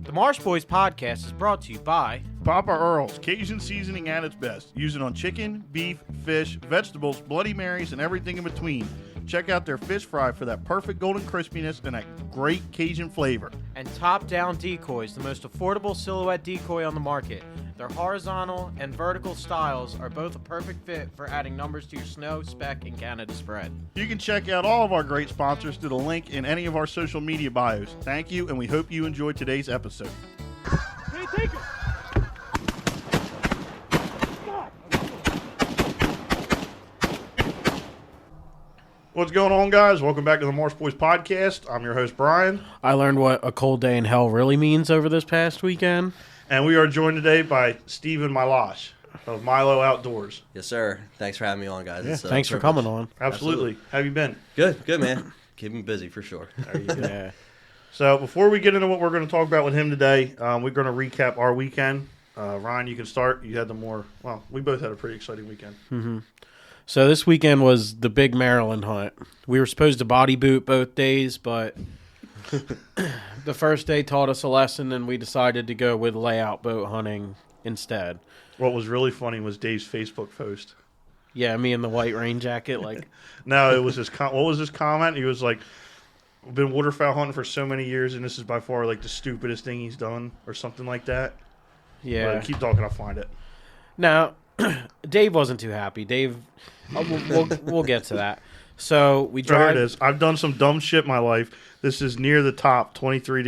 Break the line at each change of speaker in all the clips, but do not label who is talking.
The Marsh Boys podcast is brought to you by
Papa Earl's, Cajun seasoning at its best. Use it on chicken, beef, fish, vegetables, Bloody Marys, and everything in between. Check out their fish fry for that perfect golden crispiness and that great Cajun flavor.
and Top Down Decoys, the most affordable silhouette decoy on the market. Their horizontal and vertical styles are both a perfect fit for adding numbers to your snow, spec, and Canada spread.
You can check out all of our great sponsors through the link in any of our social media bios. Thank you, and we hope you enjoyed today's episode.
Hey, take it!
What's going on, guys? Welcome back to the Marsh Boys podcast. I'm your host, Brian,
I learned what a cold day in hell really means over this past weekend.
and we are joined today by Stephen Milosh of MILO Outdoors.
Yes, sir. Thanks for having me on, guys.
Yeah,
It's a
Thanks for
privilege.
coming on.
Absolutely. How have you been?
Good, man. Keeping me busy for sure.
There you go.
Yeah.
So before we get into what we're going to talk about with him today, we're going to recap our weekend. Ryan, you can start. You had we both had a pretty exciting weekend.
So this weekend was the big Maryland hunt. We were supposed to body boot both days, but the first day taught us a lesson, and we decided to go with layout boat hunting instead.
What was really funny was Dave's Facebook post.
Yeah, me in the white rain jacket, like,
No, it was his what was his comment? He was like, "I've been waterfowl hunting for so many years, and this is by far like the stupidest thing he's done," or something like that.
yeah.
But keep talking, I'll find it.
Now, Dave wasn't too happy. Dave, we'll get to that. So we
There
drive.
it is. I've done some dumb shit in my life. This is near the top, 23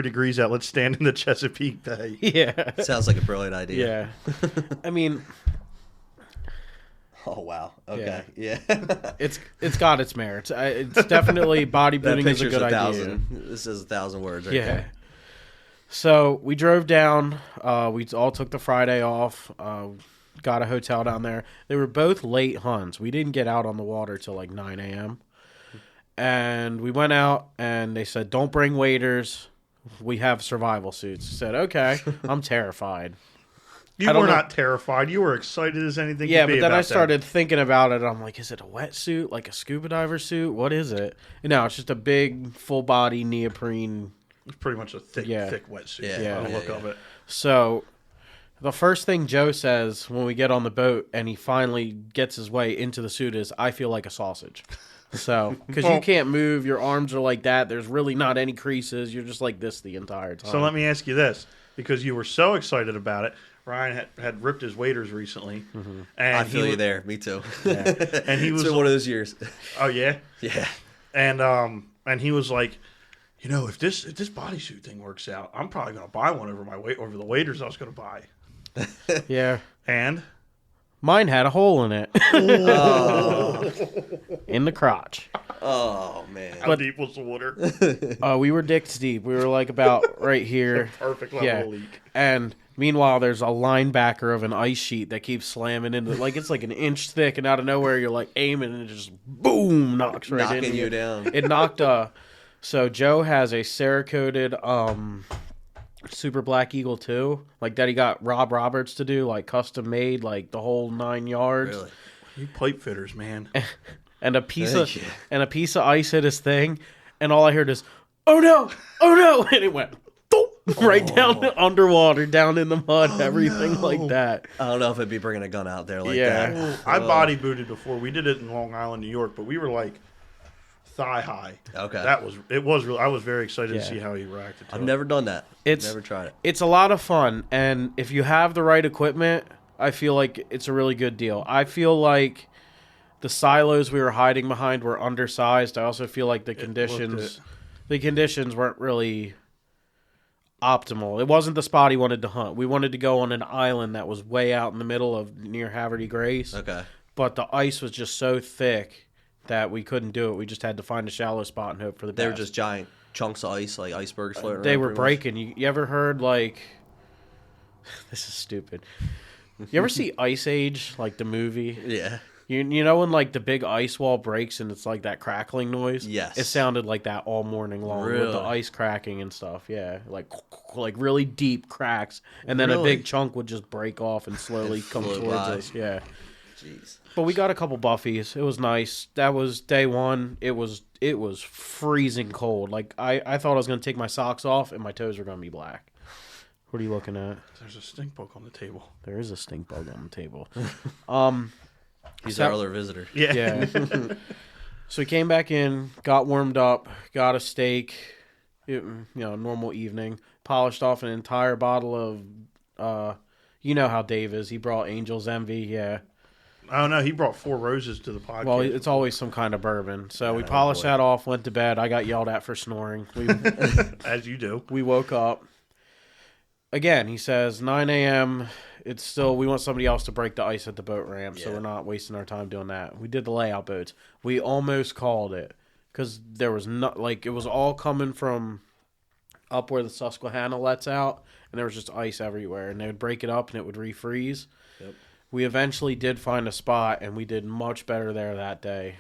degrees out. Let's stand in the Chesapeake Bay.
Yeah,
Sounds like a brilliant idea.
yeah. I mean,
Oh, wow. Okay. Yeah.
it's got its merits. It's definitely
That
bodybuilding is a
picture's
good idea.
1,000. This is 1,000 words right
Yeah.
there.
So we drove down. We all took the Friday off. Got a hotel down there. They were both late hunts. We didn't get out on the water till like 9 a.m. And we went out, and they said, "Don't bring waders. We have survival suits." I said, "Okay." I'm terrified.
You
I don't
were
know.
not terrified. You were excited as anything
Yeah,
could be
but then
about
I
that.
started thinking about it. I'm like, is it a wetsuit, like a scuba diver suit? What is it? No, it's just a big, full body neoprene.
It's pretty much a thick wetsuit.
Yeah,
by the
yeah,
look
yeah.
of it.
So the first thing Joe says when we get on the boat and he finally gets his way into the suit is, "I feel like a sausage." So, because you can't move, your arms are like that. There's really not any creases. You're just like this the entire time.
So let me ask you this, because you were so excited about it. Ryan had ripped his waders recently, and
I feel
he
you
was,
there. Me too.
And he
It's
was
been one of those years.
oh yeah,
Yeah.
and he was like, if this bodysuit thing works out, I'm probably gonna buy one over the waders I was gonna buy.
Yeah.
And
Mine had a hole in it. In the crotch.
Oh, man.
how deep was the water?
We were dicks deep. We were like about right here.
Perfect level
Yeah.
of leak.
And meanwhile, there's a linebacker of an ice sheet that keeps slamming into, like, it's like an inch thick, and out of nowhere, you're like aiming, and it just boom knocks right
Knocking
into
you down.
It knocked so Joe has a Cerakoted Super Black Eagle 2, like that he got Rob Roberts to do, like custom made, like the whole 9 yards.
Really?
You pipe fitters, man.
And a piece
Thank you.
of ice hit his thing, and all I heard is, "Oh no, oh no," and it went doop, right down underwater, down in the mud, everything like that.
I don't know if it'd be bringing a gun out there like
Yeah.
that.
I body booted before. We did it in Long Island, New York, but we were like thigh high.
Okay.
It was real. I was very excited
Yeah.
to see how he reacted to
I've
it.
never done that.
It's-
Never tried it.
It's a lot of fun, and if you have the right equipment, I feel like it's a really good deal. I feel like the silos we were hiding behind were undersized. I also feel like the conditions weren't really optimal. It wasn't the spot he wanted to hunt. We wanted to go on an island that was way out in the middle of near Haverty Grace,
Okay.
but the ice was just so thick that we couldn't do it. We just had to find a shallow spot and hope for the best.
They were just giant chunks of ice, like icebergs floating
They
around
were
pretty much.
breaking. You ever heard, like, this is stupid. You ever see Ice Age, like the movie?
Yeah.
You know when, like, the big ice wall breaks and it's like that crackling noise?
Yes.
It sounded like that all morning long with the
Really?
ice cracking and stuff. Yeah, like really deep cracks, and then a
Really?
big chunk would just break off and slowly come
float
towards
by.
us. Yeah.
Jeez.
But we got a couple buffies. It was nice. That was day one. It was freezing cold. Like I thought I was gonna take my socks off and my toes were gonna be black. What are you looking at?
There's a stink bug on the table.
There is a stink bug on the table.
He's our other visitor.
Yeah. So we came back in, got warmed up, got a steak. Normal evening. Polished off an entire bottle of, you know how Dave is. He brought Angel's Envy. Yeah.
Oh, no, he brought 4 Roses to the podcast.
Well, it's always some kind of bourbon. So we polished that off, went to bed. I got yelled at for snoring.
As you do.
We woke up. Again, he says 9 a.m. It's still, we want somebody else to break the ice at the boat ramp, so we're not wasting our time doing that. We did the layout boats. We almost called it because there was not, like, it was all coming from up where the Susquehanna lets out, and there was just ice everywhere, and they would break it up and it would refreeze.
Yep.
We eventually did find a spot, and we did much better there that day.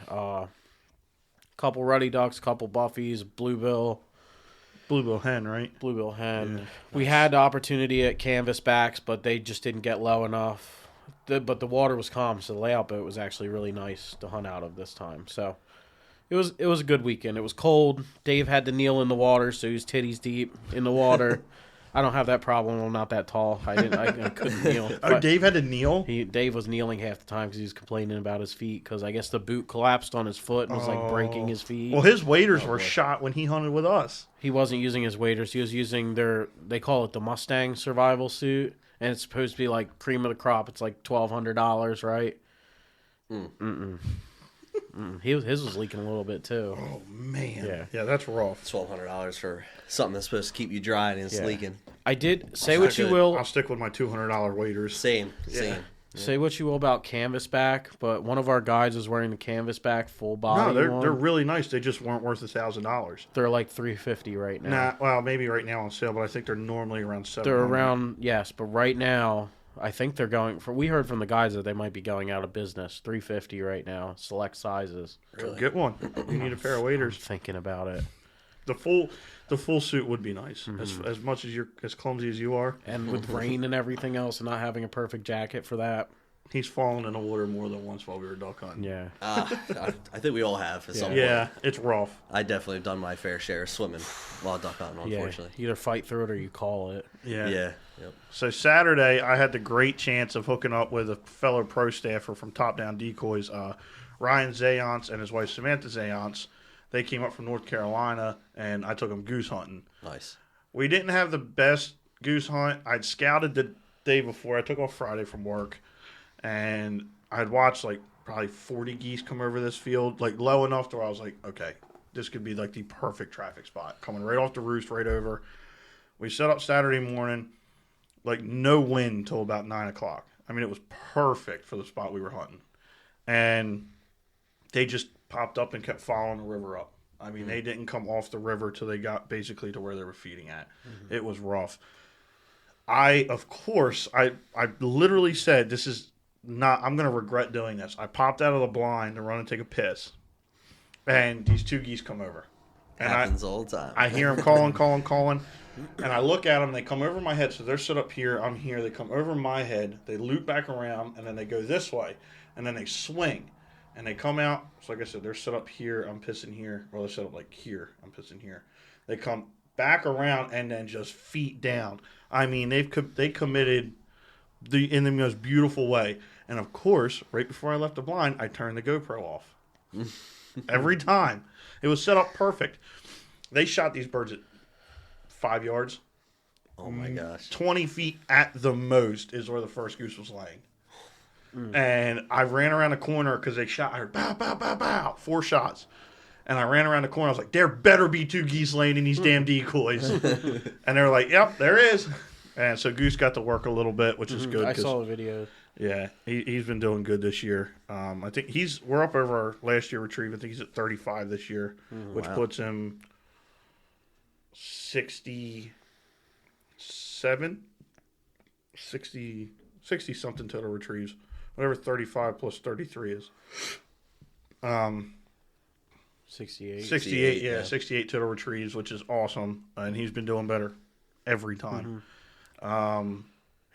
Couple ruddy ducks, couple buffies, bluebill
hen, right?
Bluebill hen.
Yeah.
We had the opportunity at canvasbacks, but they just didn't get low enough. But the water was calm, so the layout boat was actually really nice to hunt out of this time. So it was a good weekend. It was cold. Dave had to kneel in the water, so he was titties deep in the water. I don't have that problem. I'm not that tall. I couldn't kneel.
Oh, Dave had to kneel?
Dave was kneeling half the time because he was complaining about his feet because I guess the boot collapsed on his foot and was like breaking his feet.
Well, his waders were shot when he hunted with us.
He wasn't using his waders. He was using they call it the Mustang survival suit, and it's supposed to be like cream of the crop. It's like $1,200, right? His was leaking a little bit too.
Oh man,
Yeah,
that's rough.
$1,200 for something that's supposed to keep you dry and it's leaking.
I did say what you will.
I'll stick with my $200 waders.
Same.
Say what you will about canvasback, but one of our guides was wearing the canvasback full body.
No, they're really nice. They just weren't worth $1,000.
They're like $350 right now.
Nah, well, maybe right now on sale, but I think they're normally around $700.
They're around, yes, but right now I think they're going for. We heard from the guys that they might be going out of business. $350 right now, select sizes.
Really? Get one. You need a pair of waders.
Thinking about it,
The full suit would be nice. As much as you're as clumsy as you are,
and with rain and everything else, and not having a perfect jacket for that.
he's fallen in the water more than once while we were duck hunting.
Yeah,
I think we all have at some point.
Yeah, it's rough.
I definitely have done my fair share of swimming while duck hunting, unfortunately.
You either fight through it or you call it.
Yeah.
Yeah. Yep.
So Saturday, I had the great chance of hooking up with a fellow pro staffer from Top Down Decoys, Ryan Zayance and his wife Samantha Zayance. They came up from North Carolina, and I took them goose hunting.
Nice.
We didn't have the best goose hunt. I'd scouted the day before. I took off Friday from work, and I'd watched like probably 40 geese come over this field, like low enough to where I was like, okay, this could be like the perfect traffic spot. Coming right off the roost, right over. We set up Saturday morning, like no wind till about 9 o'clock. I mean, it was perfect for the spot we were hunting. And they just popped up and kept following the river up. I mean, they didn't come off the river till they got basically to where they were feeding at. It was rough. I literally said, this is not, I'm going to regret doing this. I popped out of the blind to run and take a piss. And these 2 geese come over. And
Happens all the time.
I hear them calling. And I look at them, and they come over my head. So they're set up here. I'm here. They come over my head. They loop back around, and then they go this way. And then they swing. And they come out. So like I said, they're set up here. I'm pissing here. Or they're set up like here. I'm pissing here. They come back around and then just feet down. I mean, they committed in the most beautiful way. And of course, right before I left the blind, I turned the GoPro off. Every time. It was set up perfect. They shot these birds at 5 yards.
Oh my gosh.
20 feet at the most is where the first goose was laying. And I ran around the corner because they shot. I heard bow, bow, bow, bow. 4 shots. And I ran around the corner. I was like, there better be 2 geese laying in these damn decoys. And they were like, yep, there is. And so Goose got to work a little bit, which is good.
I saw the video.
Yeah, he's been doing good this year. I think we're up over our last year retrieve. I think he's at 35 this year, which puts him 60 something total retrieves. Whatever 35 plus 33 is.
68.
68, yeah, 68 total retrieves, which is awesome. And he's been doing better every time.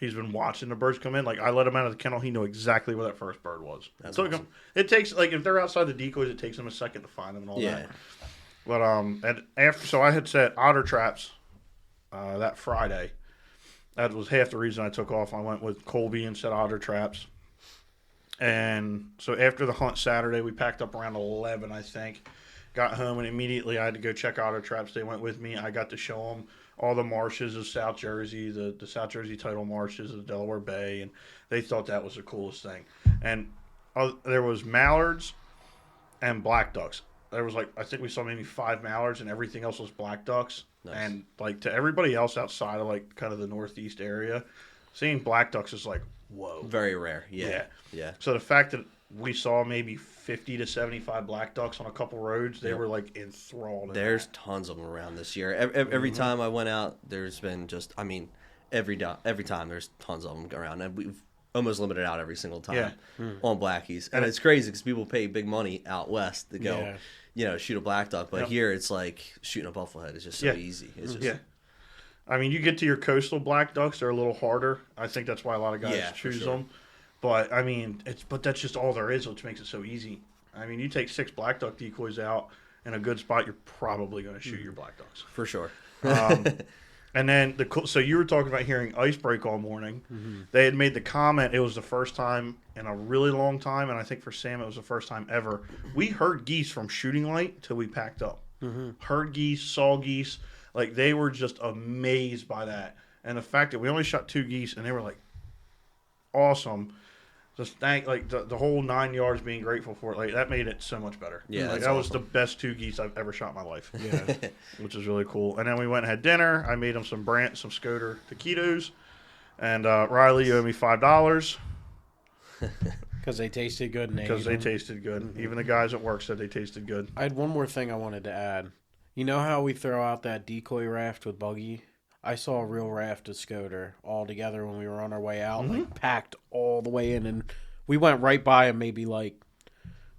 He's been watching the birds come in. Like, I let him out of the kennel. He knew exactly where that first bird was.
That's
Took
awesome.
him. It takes, like, if they're outside the decoys, it takes them a second to find them and all that. But, and after, so I had set otter traps that Friday. That was half the reason I took off. I went with Colby and set otter traps. And so after the hunt Saturday, we packed up around 11, I think. Got home, and immediately I had to go check otter traps. They went with me. I got to show them all the marshes of South Jersey, the South Jersey tidal marshes of the Delaware Bay, and they thought that was the coolest thing. And there was mallards and black ducks. There was, like, I think we saw maybe 5 mallards, and everything else was black ducks. Nice. And, like, to everybody else outside of, like, kind of the northeast area, seeing black ducks is like, whoa.
Very rare. Yeah.
So the fact that we saw maybe 50 to 75 black ducks on a couple roads, they were, like, enthralled.
There's tons of them around this year. Every time I went out, there's been just, I mean, every time there's tons of them around. And we've almost limited out every single time on blackies. And it's crazy because people pay big money out west to go, shoot a black duck. But here it's like shooting a bufflehead. It's just so easy. It's just,
I mean, you get to your coastal black ducks, they're a little harder. I think that's why a lot of guys choose them. But, I mean, that's just all there is, which makes it so easy. I mean, you take 6 black duck decoys out in a good spot, you're probably going to shoot your black ducks.
For sure.
And then, so you were talking about hearing ice break all morning. They had made the comment, it was the first time in a really long time, and I think for Sam it was the first time ever. We heard geese from shooting light till we packed up. Heard geese, saw geese. Like, they were just amazed by that. And the fact that we only shot 2 geese, and they were like, awesome. Just thank, like, the whole 9 yards, being grateful for it. Like, that made it so much better.
Yeah,
like, that was the best 2 geese I've ever shot in my life. Yeah, which is really cool. And then we went and had dinner. I made them some Scoter taquitos. And Riley, you owe me $5.
Because they tasted good.
Because they tasted good. Even the guys at work said they tasted good.
I had one more thing I wanted to add. You know how we throw out that decoy raft with Buggy? I saw a real raft of Scoter all together when we were on our way out, like packed all the way in. And we went right by him, maybe like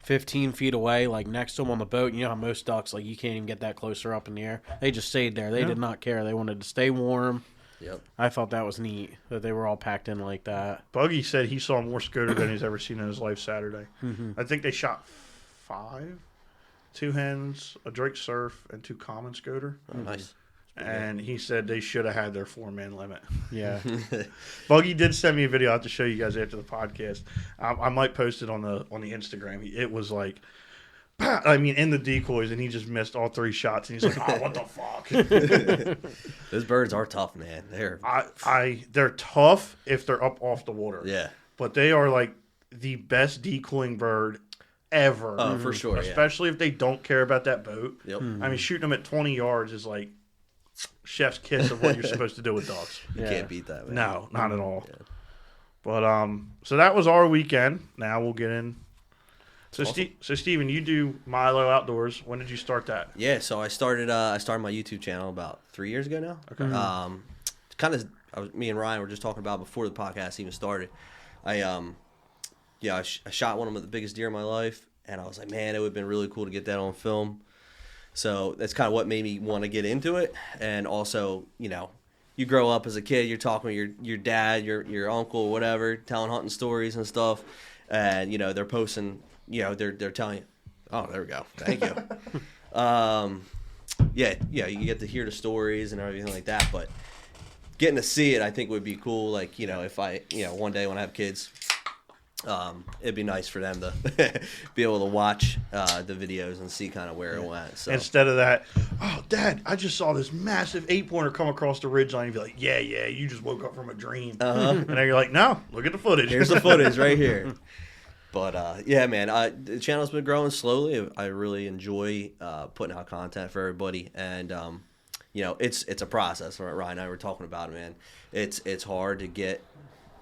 15 feet away, like next to him on the boat. You know how most ducks, like, you can't even get that closer up in the air. They just stayed there. They did not care. They wanted to stay warm.
Yep.
I thought that was neat that they were all packed in like that.
Buggy said he saw more Scoter than he's ever seen in his life Saturday. I think they shot 5, 2 hens, a Drake Surf, and 2 common Scoter.
Oh, nice.
And he said they should have had their 4-man limit.
Yeah.
Buggy did send me a video. I'll have to show you guys after the podcast. I might post it on the Instagram. It was like, I mean, in the decoys, and he just missed all 3 shots. And he's like, oh, what the fuck?
Those birds are tough, man.
They're tough if they're up off the water.
Yeah.
But they are like the best decoying bird ever.
Oh, for sure.
Especially if they don't care about that boat.
Yep.
I mean, shooting them at 20 yards is like chef's kiss of what you're supposed to do with dogs.
You can't beat that, man.
No, not at all. Yeah. But so that was our weekend. Now we'll get in. So awesome. So Stephen, you do MILO Outdoors. When did you start that?
Yeah, so I started my YouTube channel about 3 years ago now. Okay. Me and Ryan were just talking about before the podcast even started. I shot one of the biggest deer in my life, and I was like, man, it would have been really cool to get that on film. So that's kind of what made me want to get into it. And also, you grow up as a kid, you're talking with your dad, your uncle, whatever, telling hunting stories and stuff. And, they're posting, they're telling you, oh, there we go. Thank you. You get to hear the stories and everything like that. But getting to see it, I think, would be cool. Like, if I, one day when I have kids, it'd be nice for them to be able to watch the videos and see kind of where it went. So
instead of that, oh, Dad, I just saw this massive 8-pointer come across the ridgeline. You'd be like, yeah, you just woke up from a dream. And then you're like, no, look at the footage.
Here's the footage right here. But yeah, man, the channel's been growing slowly. I really enjoy putting out content for everybody, and it's a process. Ryan and I were talking about it, man. It's hard to get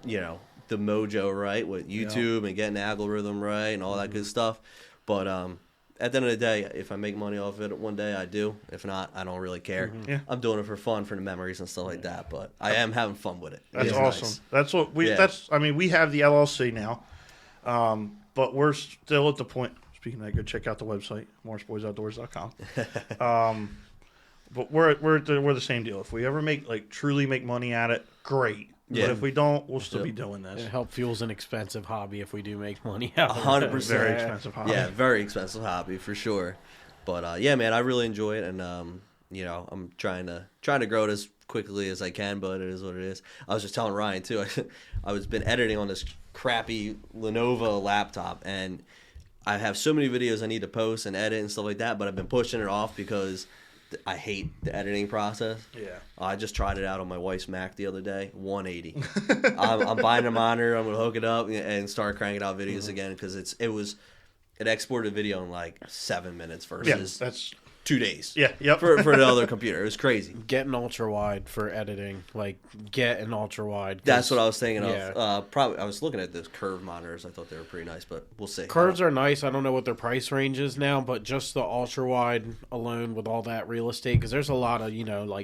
the mojo right with YouTube and getting the algorithm right and all that good stuff. But at the end of the day, if I make money off it one day, I do. If not, I don't really care. Yeah. I'm doing it for fun, for the memories and stuff like that. But I am having fun with it.
That's awesome. Nice. That's what we. Yeah. We have the LLC now, but we're still at the point. Speaking of that, go check out the website, morrisboysoutdoors.com. But we're the same deal. If we ever truly make money at it, great.
Yeah.
But if we don't, we'll still be doing this.
It help fuels an expensive hobby if we do make money out of it.
100%.
Very expensive hobby.
Yeah, very expensive hobby for sure. But yeah, man, I really enjoy it, and I'm trying to grow it as quickly as I can. But it is what it is. I was just telling Ryan too. I was been editing on this crappy Lenovo laptop, and I have so many videos I need to post and edit and stuff like that. But I've been pushing it off because I hate the editing process.
Yeah.
I just tried it out on my wife's Mac the other day. 180. I'm buying a monitor. I'm gonna hook it up and start cranking out videos again because it exported video in like 7 minutes versus
that's
2 days.
Yeah. Yep.
For the other computer, it was crazy.
Get an ultra wide for editing. Get an ultra wide.
That's what I was thinking
yeah.
of. Probably I was looking at those curved monitors. I thought they were pretty nice, but we'll see.
Curves are nice. I don't know what their price range is now, but just the ultra wide alone with all that real estate, because there's a lot of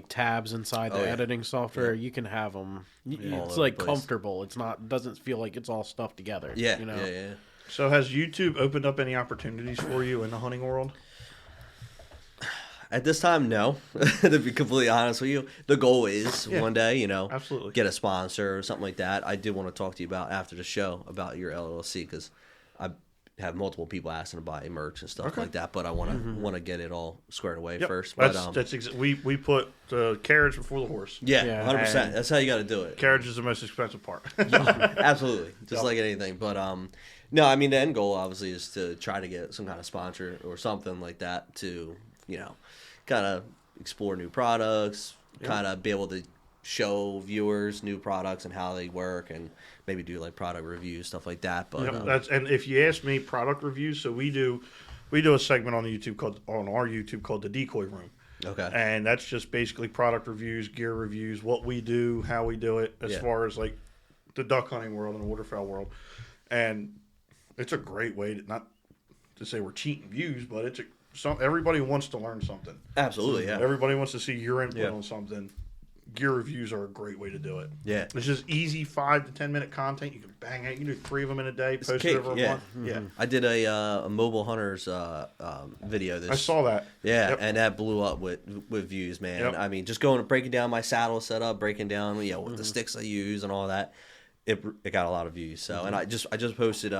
tabs inside the editing software. You can have them. It's like comfortable. It's not. Doesn't feel like it's all stuffed together.
Yeah.
Yeah.
So has YouTube opened up any opportunities for you in the hunting world?
At this time, no. To be completely honest with you, the goal is one day,
absolutely,
get a sponsor or something like that. I did want to talk to you about after the show about your LLC because I have multiple people asking to buy merch and stuff like that. But I want to get it all squared away first. But
we put the carriage before the horse.
Yeah, 100%. That's how you got to do it.
Carriage is the most expensive part.
Absolutely, just like anything. But no, I mean the end goal obviously is to try to get some kind of sponsor or something like that to kind of explore new products, kind of be able to show viewers new products and how they work, and maybe do like product reviews, stuff like that. But
and if you ask me, product reviews. So we do a segment on our YouTube called the Decoy Room.
Okay.
And that's just basically product reviews, gear reviews, what we do, how we do it, as far as like the duck hunting world and the waterfowl world. And it's a great way not to say we're cheating views, but everybody wants to learn something.
Absolutely, yeah.
Everybody wants to see your input on something. Gear reviews are a great way to do it.
Yeah.
It's just easy 5 to 10 minute content. You can bang it. You can do 3 of them in a day. Post it over a month. Yeah.
I did a mobile hunters video.
I saw that.
Yeah, and that blew up with views, man.
Yep.
I mean, just breaking down my saddle setup, breaking down what the sticks I use and all that. It got a lot of views. So, and I just posted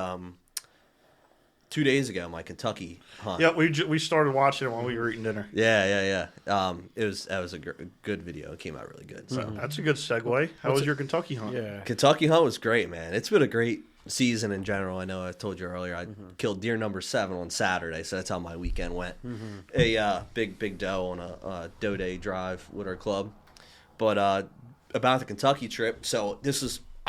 2 days ago my Kentucky hunt.
Yeah, we started watching it while we were eating dinner.
Yeah. That was a good video. It came out really good. So
that's a good segue. How was your Kentucky hunt?
Yeah.
Kentucky hunt was great, man. It's been a great season in general. I know I told you earlier I killed deer number 7 on Saturday, so that's how my weekend went. A big doe on a doe day drive with our club. But about the Kentucky trip, so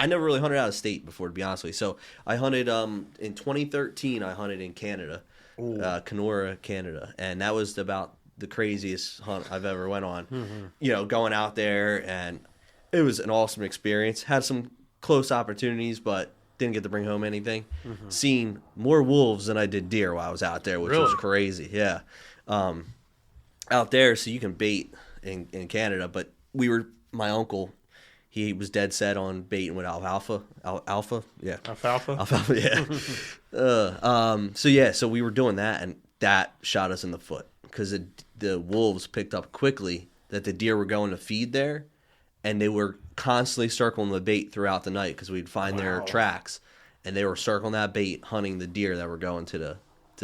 I never really hunted out of state before, to be honest with you. So I hunted in 2013. I hunted in Canada, Kenora, Canada, and that was about the craziest hunt I've ever went on. Going out there, and it was an awesome experience. Had some close opportunities, but didn't get to bring home anything. Seen more wolves than I did deer while I was out there, which was crazy. Yeah, out there, so you can bait in Canada, but my uncle. He was dead set on baiting with alfalfa. Alfalfa, yeah. Alfalfa, yeah. So we were doing that, and that shot us in the foot because the wolves picked up quickly that the deer were going to feed there, and they were constantly circling the bait throughout the night because we'd find their tracks, and they were circling that bait, hunting the deer that were going to the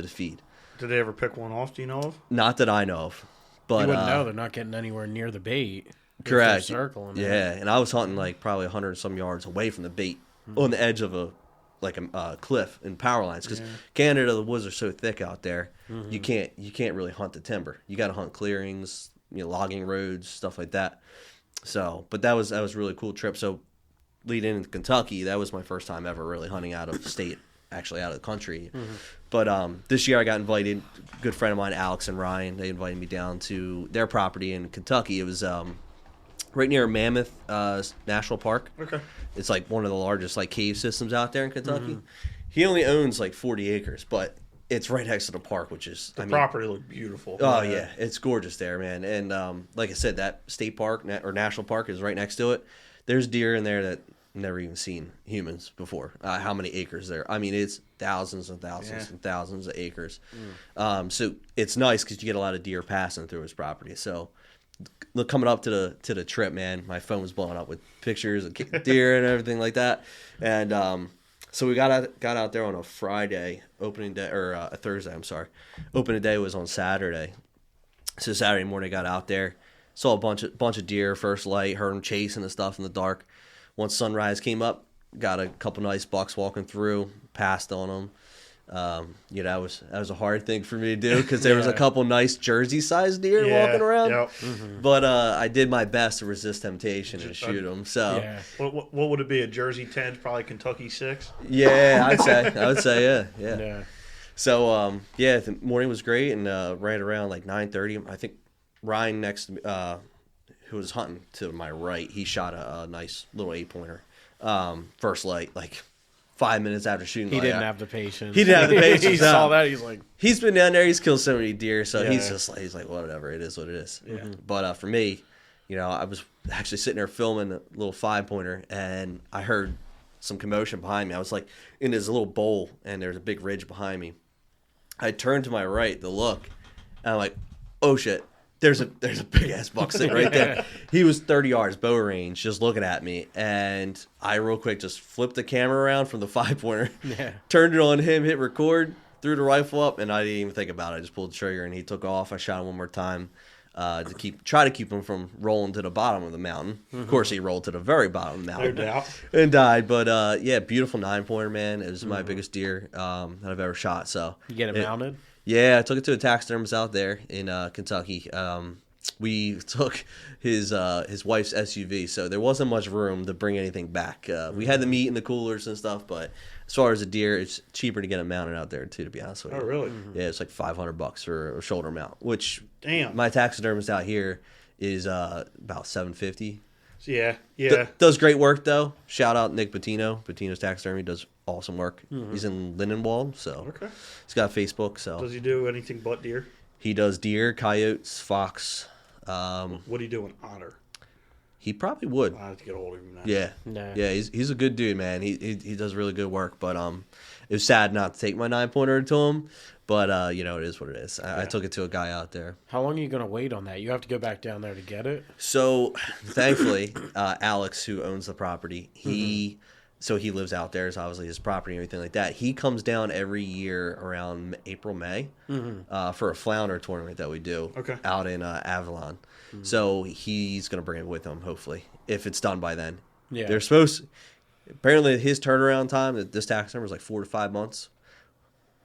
feed.
Did they ever pick one off? Do you know of?
Not that I know of, but
you wouldn't know. They're not getting anywhere near the bait.
Correct.
Circling.
Yeah, and I was hunting like probably 100 and some yards away from the bait on the edge of a cliff and power lines because Canada, the woods are so thick out there. You can't really hunt the timber. You got to hunt clearings, logging roads, stuff like that. So, but that was a really cool trip. So, leading into Kentucky, that was my first time ever really hunting out of state, actually out of the country. But this year I got invited. A good friend of mine, Alex and Ryan, they invited me down to their property in Kentucky. It was right near Mammoth National Park. Okay. It's like one of the largest cave systems out there in Kentucky. He only owns 40 acres, but it's right next to the park, which is
the property looked beautiful.
Oh yeah, it's gorgeous there, man. And like I said, that state park or national park is right next to it. There's deer in there that never even seen humans before. How many acres there? I mean, it's thousands and thousands and thousands of acres. So it's nice because you get a lot of deer passing through his property. So coming up to the trip, man, my phone was blowing up with pictures of deer and everything like that. And so we got out there on a Friday opening day, or a Thursday. I'm sorry. Opening day was on Saturday. So Saturday morning, got out there, saw a bunch of deer, first light, heard them chasing and stuff in the dark. Once sunrise came up, got a couple nice bucks walking through, passed on them. That was a hard thing for me to do because there was a couple nice Jersey-sized deer walking around.
Yep.
But I did my best to resist temptation and shoot them. So
what would it be? A Jersey 10, probably Kentucky 6.
Yeah, I would say yeah. So the morning was great, and right around like 9:30, I think Ryan next to me, who was hunting to my right, he shot a nice little 8-pointer. First light, like 5 minutes after shooting.
He didn't have the patience.
He
saw that. He's like,
he's been down there. He's killed so many deer, so he's like, whatever. It is what it is.
Yeah.
But for me, I was actually sitting there filming a little 5-pointer, and I heard some commotion behind me. I was like in this little bowl, and there's a big ridge behind me. I turned to my right to look, and I'm like, oh shit. There's a big ass buck sitting right there. He was 30 yards bow range, just looking at me, and I real quick just flipped the camera around from the 5-pointer, turned it on him, hit record, threw the rifle up, and I didn't even think about it. I just pulled the trigger, and he took off. I shot him one more time to try to keep him from rolling to the bottom of the mountain. Of course, he rolled to the very bottom of the mountain,
No doubt,
and died. But beautiful 9-pointer, man. It was my biggest deer that I've ever shot. So
you get it mounted.
Yeah, I took it to a taxidermist out there in Kentucky. We took his wife's SUV, so there wasn't much room to bring anything back. We had the meat in the coolers and stuff, but as far as a deer, it's cheaper to get it mounted out there too. To be honest with you.
Oh, really?
Yeah, it's like $500 for a shoulder mount, which
damn,
my taxidermist out here is about $750.
Yeah.
Does great work though. Shout out Nick Bettino. Bettino's Taxidermy does awesome work. He's in Lindenwald, so he's got Facebook. So
does he do anything but deer?
He does deer, coyotes, fox.
What do you do in otter?
He probably would.
I have to get a hold of him now.
Yeah. He's a good dude, man. He does really good work. But it was sad not to take my 9-pointer to him. But it is what it is. I took it to a guy out there.
How long are you gonna wait on that? You have to go back down there to get it.
So thankfully, Alex, who owns the property, he lives out there. It's obviously his property and everything like that. He comes down every year around April, May for a flounder tournament that we do out in Avalon. So he's gonna bring it with him, hopefully, if it's done by then.
Yeah,
they're supposed. Apparently, his turnaround time at this taxidermy is like 4 to 5 months.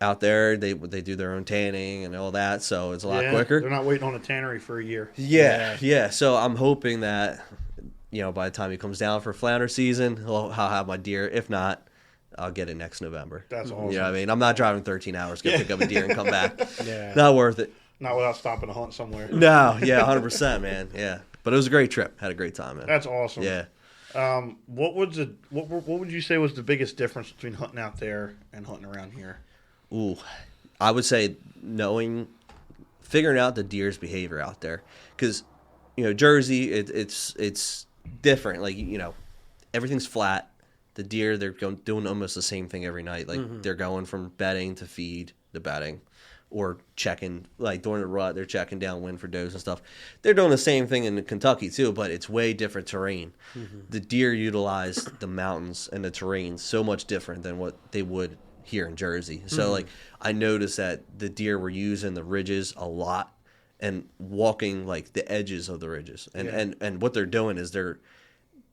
Out there, they do their own tanning and all that, so it's a lot quicker.
They're not waiting on a tannery for a year.
Yeah. So I'm hoping that by the time he comes down for flounder season, I'll have my deer. If not, I'll get it next November.
That's awesome.
You know what I mean? I'm not driving 13 hours to pick up a deer and come back.
Yeah,
not worth it.
Not without stopping to hunt somewhere.
No, 100%, man. Yeah, but it was a great trip. Had a great time, man.
That's awesome.
Yeah.
What would you say was the biggest difference between hunting out there and hunting around here?
Ooh, I would say figuring out the deer's behavior out there, because Jersey, it's different. Like everything's flat. The deer, they're doing almost the same thing every night. Like they're going from bedding to feed to bedding, or checking, like during the rut, they're checking downwind for does and stuff. They're doing the same thing in Kentucky too, but it's way different terrain. The deer utilize the mountains and the terrain so much different than what they would here in Jersey. So like I noticed that the deer were using the ridges a lot and walking like the edges of the ridges. And what they're doing is they're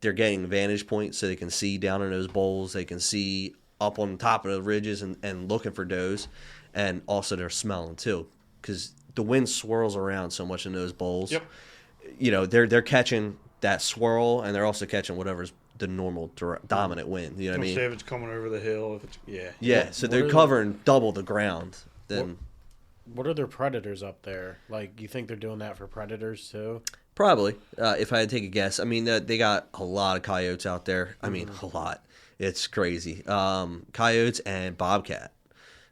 getting vantage points so they can see down in those bowls, they can see up on top of the ridges and looking for does, and also they're smelling too, because the wind swirls around so much in those bowls. They're catching that swirl, and they're also catching whatever's the normal dominant wind. You know what I mean?
Say if it's coming over the hill, if it's
yeah. So they're covering double the ground. Then
what are their predators up there? Like, you think they're doing that for predators too?
Probably. If I had to take a guess, I mean they got a lot of coyotes out there. I mean a lot. It's crazy. Coyotes and bobcat.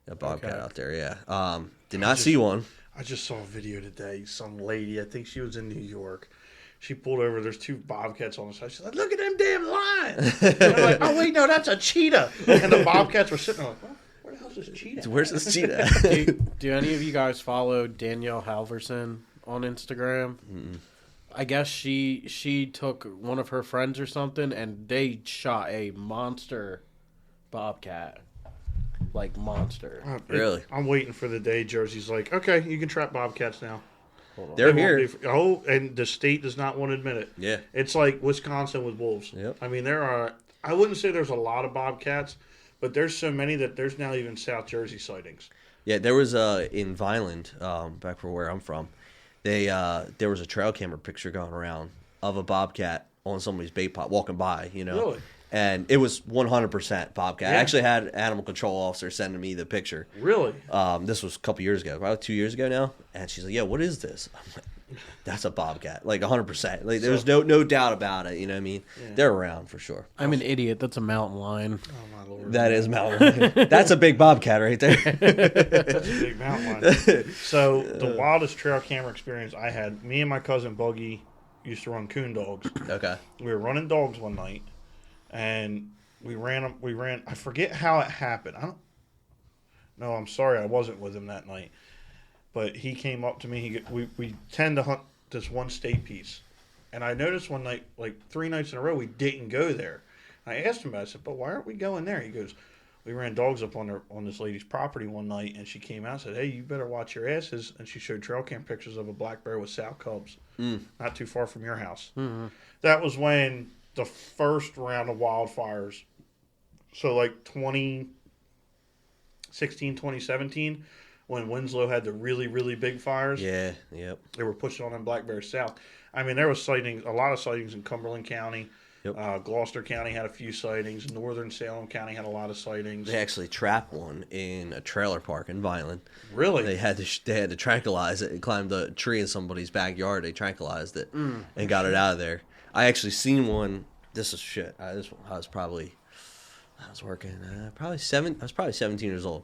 A bobcat out there. Yeah. Did not see one.
I just saw a video today. Some lady, I think she was in New York. She pulled over. There's 2 bobcats on the side. She's like, "Look at them damn lions!" And I'm like, "Oh wait, no, that's a cheetah." And the bobcats were sitting there like, "Well, where the hell's this cheetah?"
Where's this cheetah?
do any of you guys follow Danielle Halverson on Instagram? I guess she took one of her friends or something, and they shot a monster bobcat, like monster.
Really?
I'm waiting for the day Jersey's like, okay, you can trap bobcats now.
They're
They won't
here.
be- oh, and the state does not want to admit it.
Yeah.
It's like Wisconsin with wolves.
Yep.
I mean, I wouldn't say there's a lot of bobcats, but there's so many that there's now even South Jersey sightings.
Yeah, there was in Vineland, back from where I'm from, there was a trail camera picture going around of a bobcat on somebody's bait pot walking by,
Really?
And it was 100% bobcat.
Yeah.
I actually had an animal control officer sending me the picture.
Really?
This was a couple years ago, probably 2 years ago now, and she's like, "Yeah, what is this?" I'm like, "That's a bobcat, like 100%. Like there's no doubt about it. You know what I mean?
Yeah.
They're around for sure.
I'm an idiot. That's a mountain lion.
Oh, my Lord.
That is mountain. That's a big bobcat right there.
That's a big mountain lion. So the wildest trail camera experience I had, me and my cousin Buggy used to run coon dogs.
Okay.
We were running dogs one night, and we ran. I forget how it happened. I'm sorry, I wasn't with him that night. But he came up to me. We tend to hunt this one state piece, and I noticed one night, like 3 nights in a row, we didn't go there. I asked him about it. I said, "But why aren't we going there?" He goes, "We ran dogs up on this lady's property one night, and she came out and said, 'Hey, you better watch your asses.'" And she showed trail cam pictures of a black bear with sow cubs, not too far from your house.
Mm-hmm.
That was when the first round of wildfires, so like 2016, 2017, when Winslow had the really, really big fires.
Yeah. Yep.
They were pushing on them black bears south. I mean, there was a lot of sightings in Cumberland County.
Yep.
Gloucester County had a few sightings. Northern Salem County had a lot of sightings.
They actually trapped one in a trailer park in Vineland.
Really?
They had to tranquilize it. It climbed a tree in somebody's backyard. They tranquilized it and got it out of there. I actually seen one. This is shit. I was working probably 17 years old.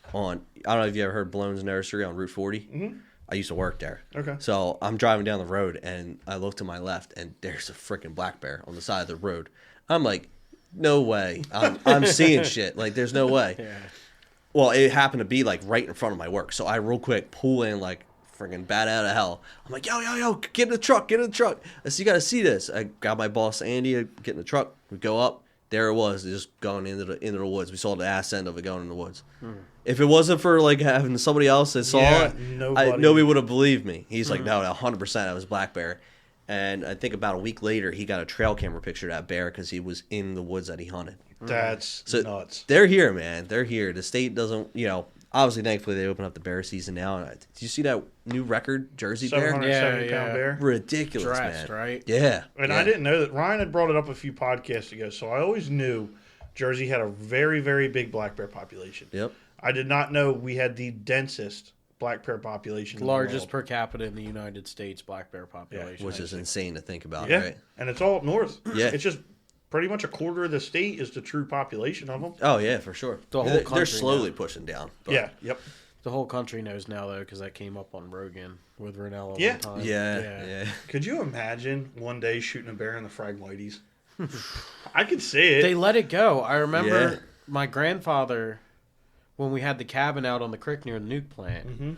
I don't know if you ever heard Blown's Nursery on Route 40.
Mm-hmm.
I used to work there.
Okay.
So I'm driving down the road and I look to my left and there's a freaking black bear on the side of the road. I'm like, no way. I'm seeing shit. Like, there's no way.
Yeah.
Well, it happened to be like right in front of my work. So I real quick pull in like freaking bat out of hell. I'm like, yo, get in the truck. I said, you got to see this. I got my boss, Andy, get in the truck. We go up. There it was, just going into the woods. We saw the ass end of it going in the woods. If it wasn't for like having somebody else that saw it, nobody would have believed me. He's like, no, 100% that was black bear. And I think about a week later, he got a trail camera picture of that bear because he was in the woods that he hunted.
That's nuts.
They're here, man. They're here. The state doesn't, obviously, thankfully, they open up the bear season now. And did you see that new record, Jersey bear?
770-pound bear.
Ridiculous,
Dressed,
man.
right?
Yeah.
And I didn't know that. Ryan had brought it up a few podcasts ago, so I always knew Jersey had a very, very big black bear population.
Yep.
I did not know we had the densest black bear population.
Largest per capita in the United States black bear population.
Which is insane to think about,
yeah.
right?
And it's all up north.
Yeah.
It's just pretty much a quarter of the state is the true population of them.
Oh, yeah, for sure.
The whole
They're
country
slowly
now.
pushing down. But
Yeah. Yep.
The whole country knows now, though, because that came up on Rogan with Ranella
Yeah.
one time.
Yeah.
Could you imagine one day shooting a bear in the Phragmites? I could see it.
They let it go. I remember
Yeah.
my grandfather, when we had the cabin out on the creek near the nuke plant,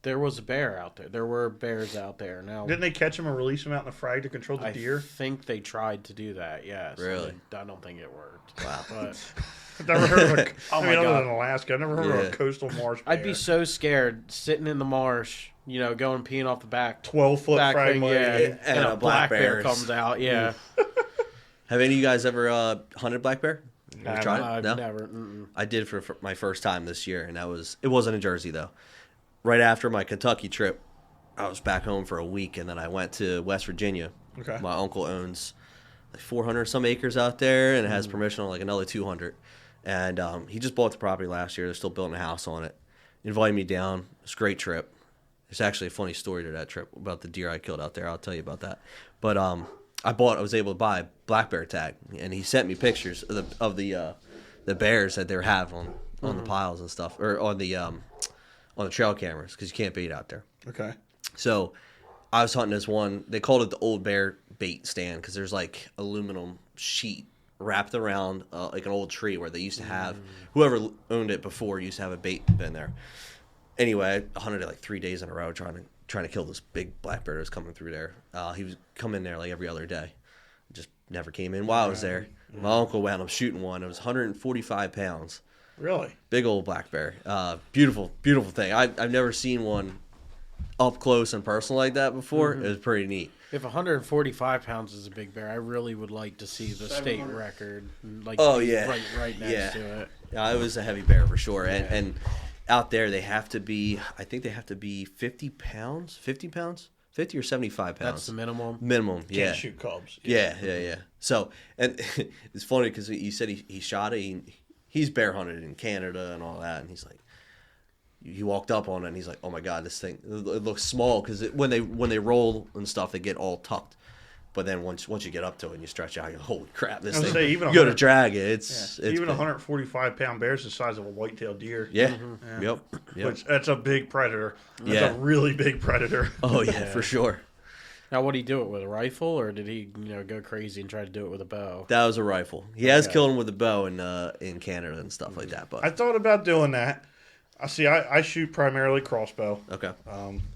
there was a bear out there. There were bears out there. Now,
Didn't they catch him and release him out in the frag to control the
I
deer?
think they tried to do that, yes.
Really?
I don't think it worked.
Wow.
But
I've never heard of a,
Oh
I
my
mean, other
God.
than Alaska, I've never heard of
Yeah.
a coastal marsh bear.
I'd be so scared sitting in the marsh, going peeing off the back
12-foot
back thing,
Phragmite.
and a black bear
bear's-
comes out, yeah.
Have any of you guys ever hunted black bear? Ever
I've
tried it?
I've
No?
never. Mm-mm.
I did for my first time this year, and it wasn't in Jersey though. Right after my Kentucky trip, I was back home for a week, and then I went to West Virginia.
Okay.
My uncle owns like 400 some acres out there, and it has permission on like another 200. And he just bought the property last year. They're still building a house on it. He invited me down. It's a great trip. There's actually a funny story to that trip about the deer I killed out there. I'll tell you about that. But I was able to buy a black bear tag, and he sent me pictures of the bears that they're having on the piles and stuff, or on the trail cameras, because you can't bait out there.
Okay.
So I was hunting this one. They called it the old bear bait stand because there's like aluminum sheet wrapped around like an old tree where they used to have, whoever owned it before used to have a bait bin there. Anyway, I hunted it like 3 days in a row trying to trying to kill this big black bear that was coming through there. He was coming there like every other day. Just never came in while I was there. My uncle wound up shooting one. It was 145 pounds.
Really?
Big old black bear. Beautiful, beautiful thing. I've never seen one up close and personal like that before. It was pretty neat.
If 145 pounds is a big bear, I really would like to see the state record. Like, right next to it.
Yeah, it was a heavy bear for sure. And out there, they have to be, I think they have to be 50 pounds? 50 pounds? 50 or 75 pounds.
That's the minimum?
Minimum, yeah.
Can't shoot cubs.
Yeah. So, and it's funny because he said he shot it. He's bear hunted in Canada and all that. And he's like, he walked up on it and he's like, oh my God, this thing, it looks small because when they roll and stuff, they get all tucked. But then once you get up to it and you stretch out, you're like, holy crap, this thing, you go to drag it. It's
even 145-pound bear is the size of a whitetail deer.
Yeah. Yep.
Which, that's a big predator. That's a really big predator.
Oh, yeah, for sure.
Now, what did he do it with, a rifle, or did he go crazy and try to do it with a bow?
That was a rifle. He has killed him with a bow in Canada and stuff like that. But
I thought about doing that. I shoot primarily crossbow.
Okay.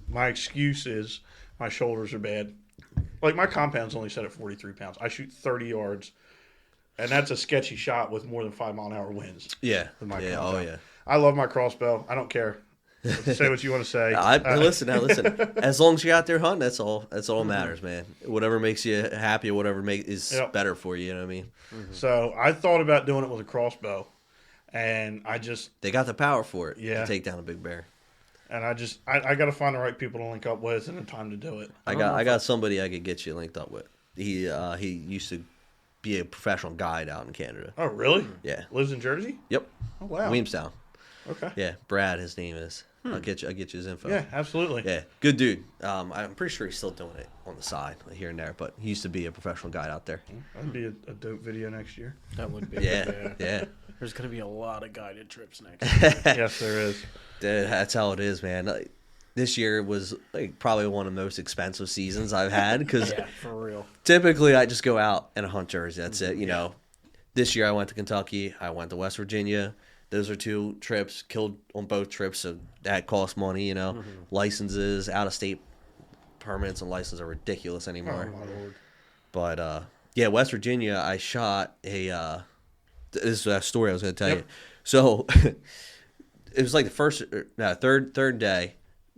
My excuse is my shoulders are bad. Like, my compound's only set at 43 pounds. I shoot 30 yards, and that's a sketchy shot with more than 5-mile-an-hour winds.
Yeah.
With my
yeah.
compound.
Oh, yeah.
I love my crossbow. I don't care. Say what you want to say.
Listen. As long as you're out there hunting, that's all matters, man. Whatever makes you happy, whatever is better for you. You know what I mean?
So I thought about doing it with a crossbow, and
they got the power for it.
Yeah.
To take down a big bear.
And I got to find the right people to link up with and the time to do it.
I got somebody I could get you linked up with. He used to be a professional guide out in Canada.
Oh, really?
Yeah.
Lives in Jersey?
Yep.
Oh, wow.
Williamstown.
Okay.
Yeah, Brad, his name is. I'll get you his info.
Yeah, absolutely.
Yeah, good dude. I'm pretty sure he's still doing it on the side here and there, but he used to be a professional guide out there.
That'd be a dope video next year.
That would be.
Yeah.
There's going to be a lot of guided trips next year.
Yes, there is.
Dude, that's how it is, man. This year was probably one of the most expensive seasons I've had because
for real.
Typically I just go out and hunt Jersey. That's it. You know, this year I went to Kentucky. I went to West Virginia. Those are 2 trips, killed on both trips, so that costs money, you know. Licenses, out-of-state permits and licenses are ridiculous anymore.
Oh, my Lord.
But, West Virginia, I shot this is a story I was going to tell you. So, it was like the third day,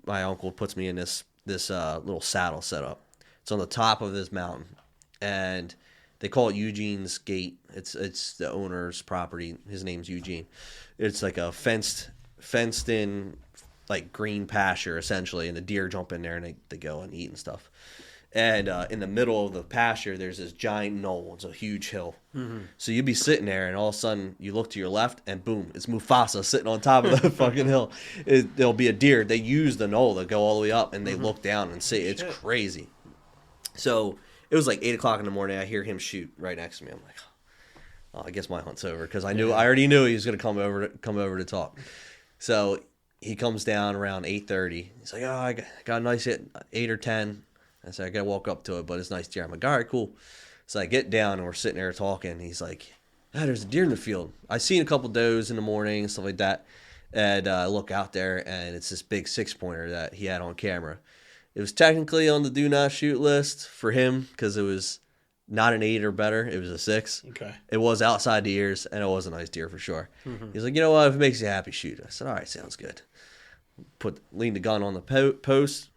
my uncle puts me in this little saddle set up. It's on the top of this mountain, and they call it Eugene's Gate. It's the owner's property. His name's Eugene. It's like a fenced in like green pasture essentially, and the deer jump in there and they go and eat and stuff. And in the middle of the pasture, there's this giant knoll. It's a huge hill. So you'd be sitting there, and all of a sudden you look to your left, and boom, it's Mufasa sitting on top of the fucking hill. There'll be a deer. They use the knoll to go all the way up, and they look down and see. It's crazy. So it was like 8 o'clock in the morning. I hear him shoot right next to me. I'm like, oh, I guess my hunt's over because I already knew he was going to come over to talk. So he comes down around 8:30. He's like, oh, I got a nice hit, 8 or 10. I said, I got to walk up to it, but it's nice deer. I'm like, all right, cool. So I get down and we're sitting there talking. He's like, there's a deer in the field. I seen a couple does in the morning and stuff like that. And I look out there, and it's this big 6-pointer that he had on camera. It was technically on the do not shoot list for him because it was not an 8 or better. It was a 6.
Okay.
It was outside the ears, and it was a nice deer for sure. He's like, you know what? If it makes you happy, shoot. I said, all right, sounds good. Lean the gun on the post,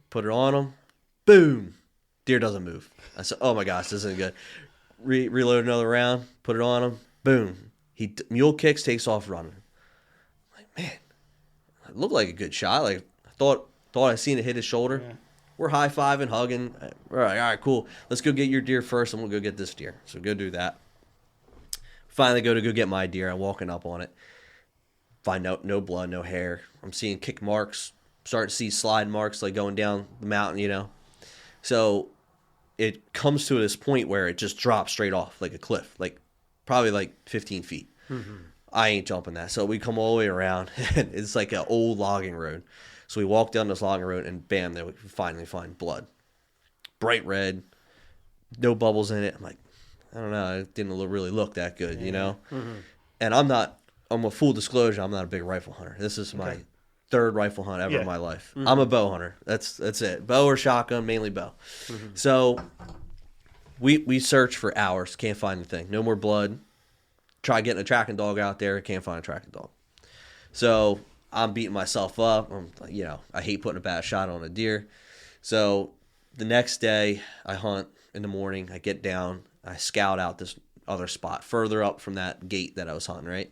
put it on him. Boom. Deer doesn't move. I said, oh my gosh, this isn't good. Reload another round, put it on him. Boom. He mule kicks, takes off running. I'm like, man, it looked like a good shot. Like, I thought I seen it hit his shoulder. Yeah. We're high-fiving, hugging. We're like, all right, cool. Let's go get your deer first, and we'll go get this deer. So go do that. Finally go get my deer. I'm walking up on it. Find out no blood, no hair. I'm seeing kick marks. Starting to see slide marks like going down the mountain, you know. So it comes to this point where it just drops straight off like a cliff, like probably like 15 feet. I ain't jumping that. So we come all the way around, and it's like an old logging road. So we walk down this logging road, and bam, there we finally find blood. Bright red, no bubbles in it. I'm like, I don't know. It didn't really look that good, you know? And I'm a full disclosure, I'm not a big rifle hunter. This is my third rifle hunt ever in my life.
Mm-hmm.
I'm a bow hunter. That's it. Bow or shotgun, mainly bow. Mm-hmm. So we searched for hours, can't find anything. No more blood. Try getting a tracking dog out there, can't find a tracking dog. So I'm beating myself up. I hate putting a bad shot on a deer. So the next day I hunt in the morning. I get down. I scout out this other spot further up from that gate that I was hunting, right?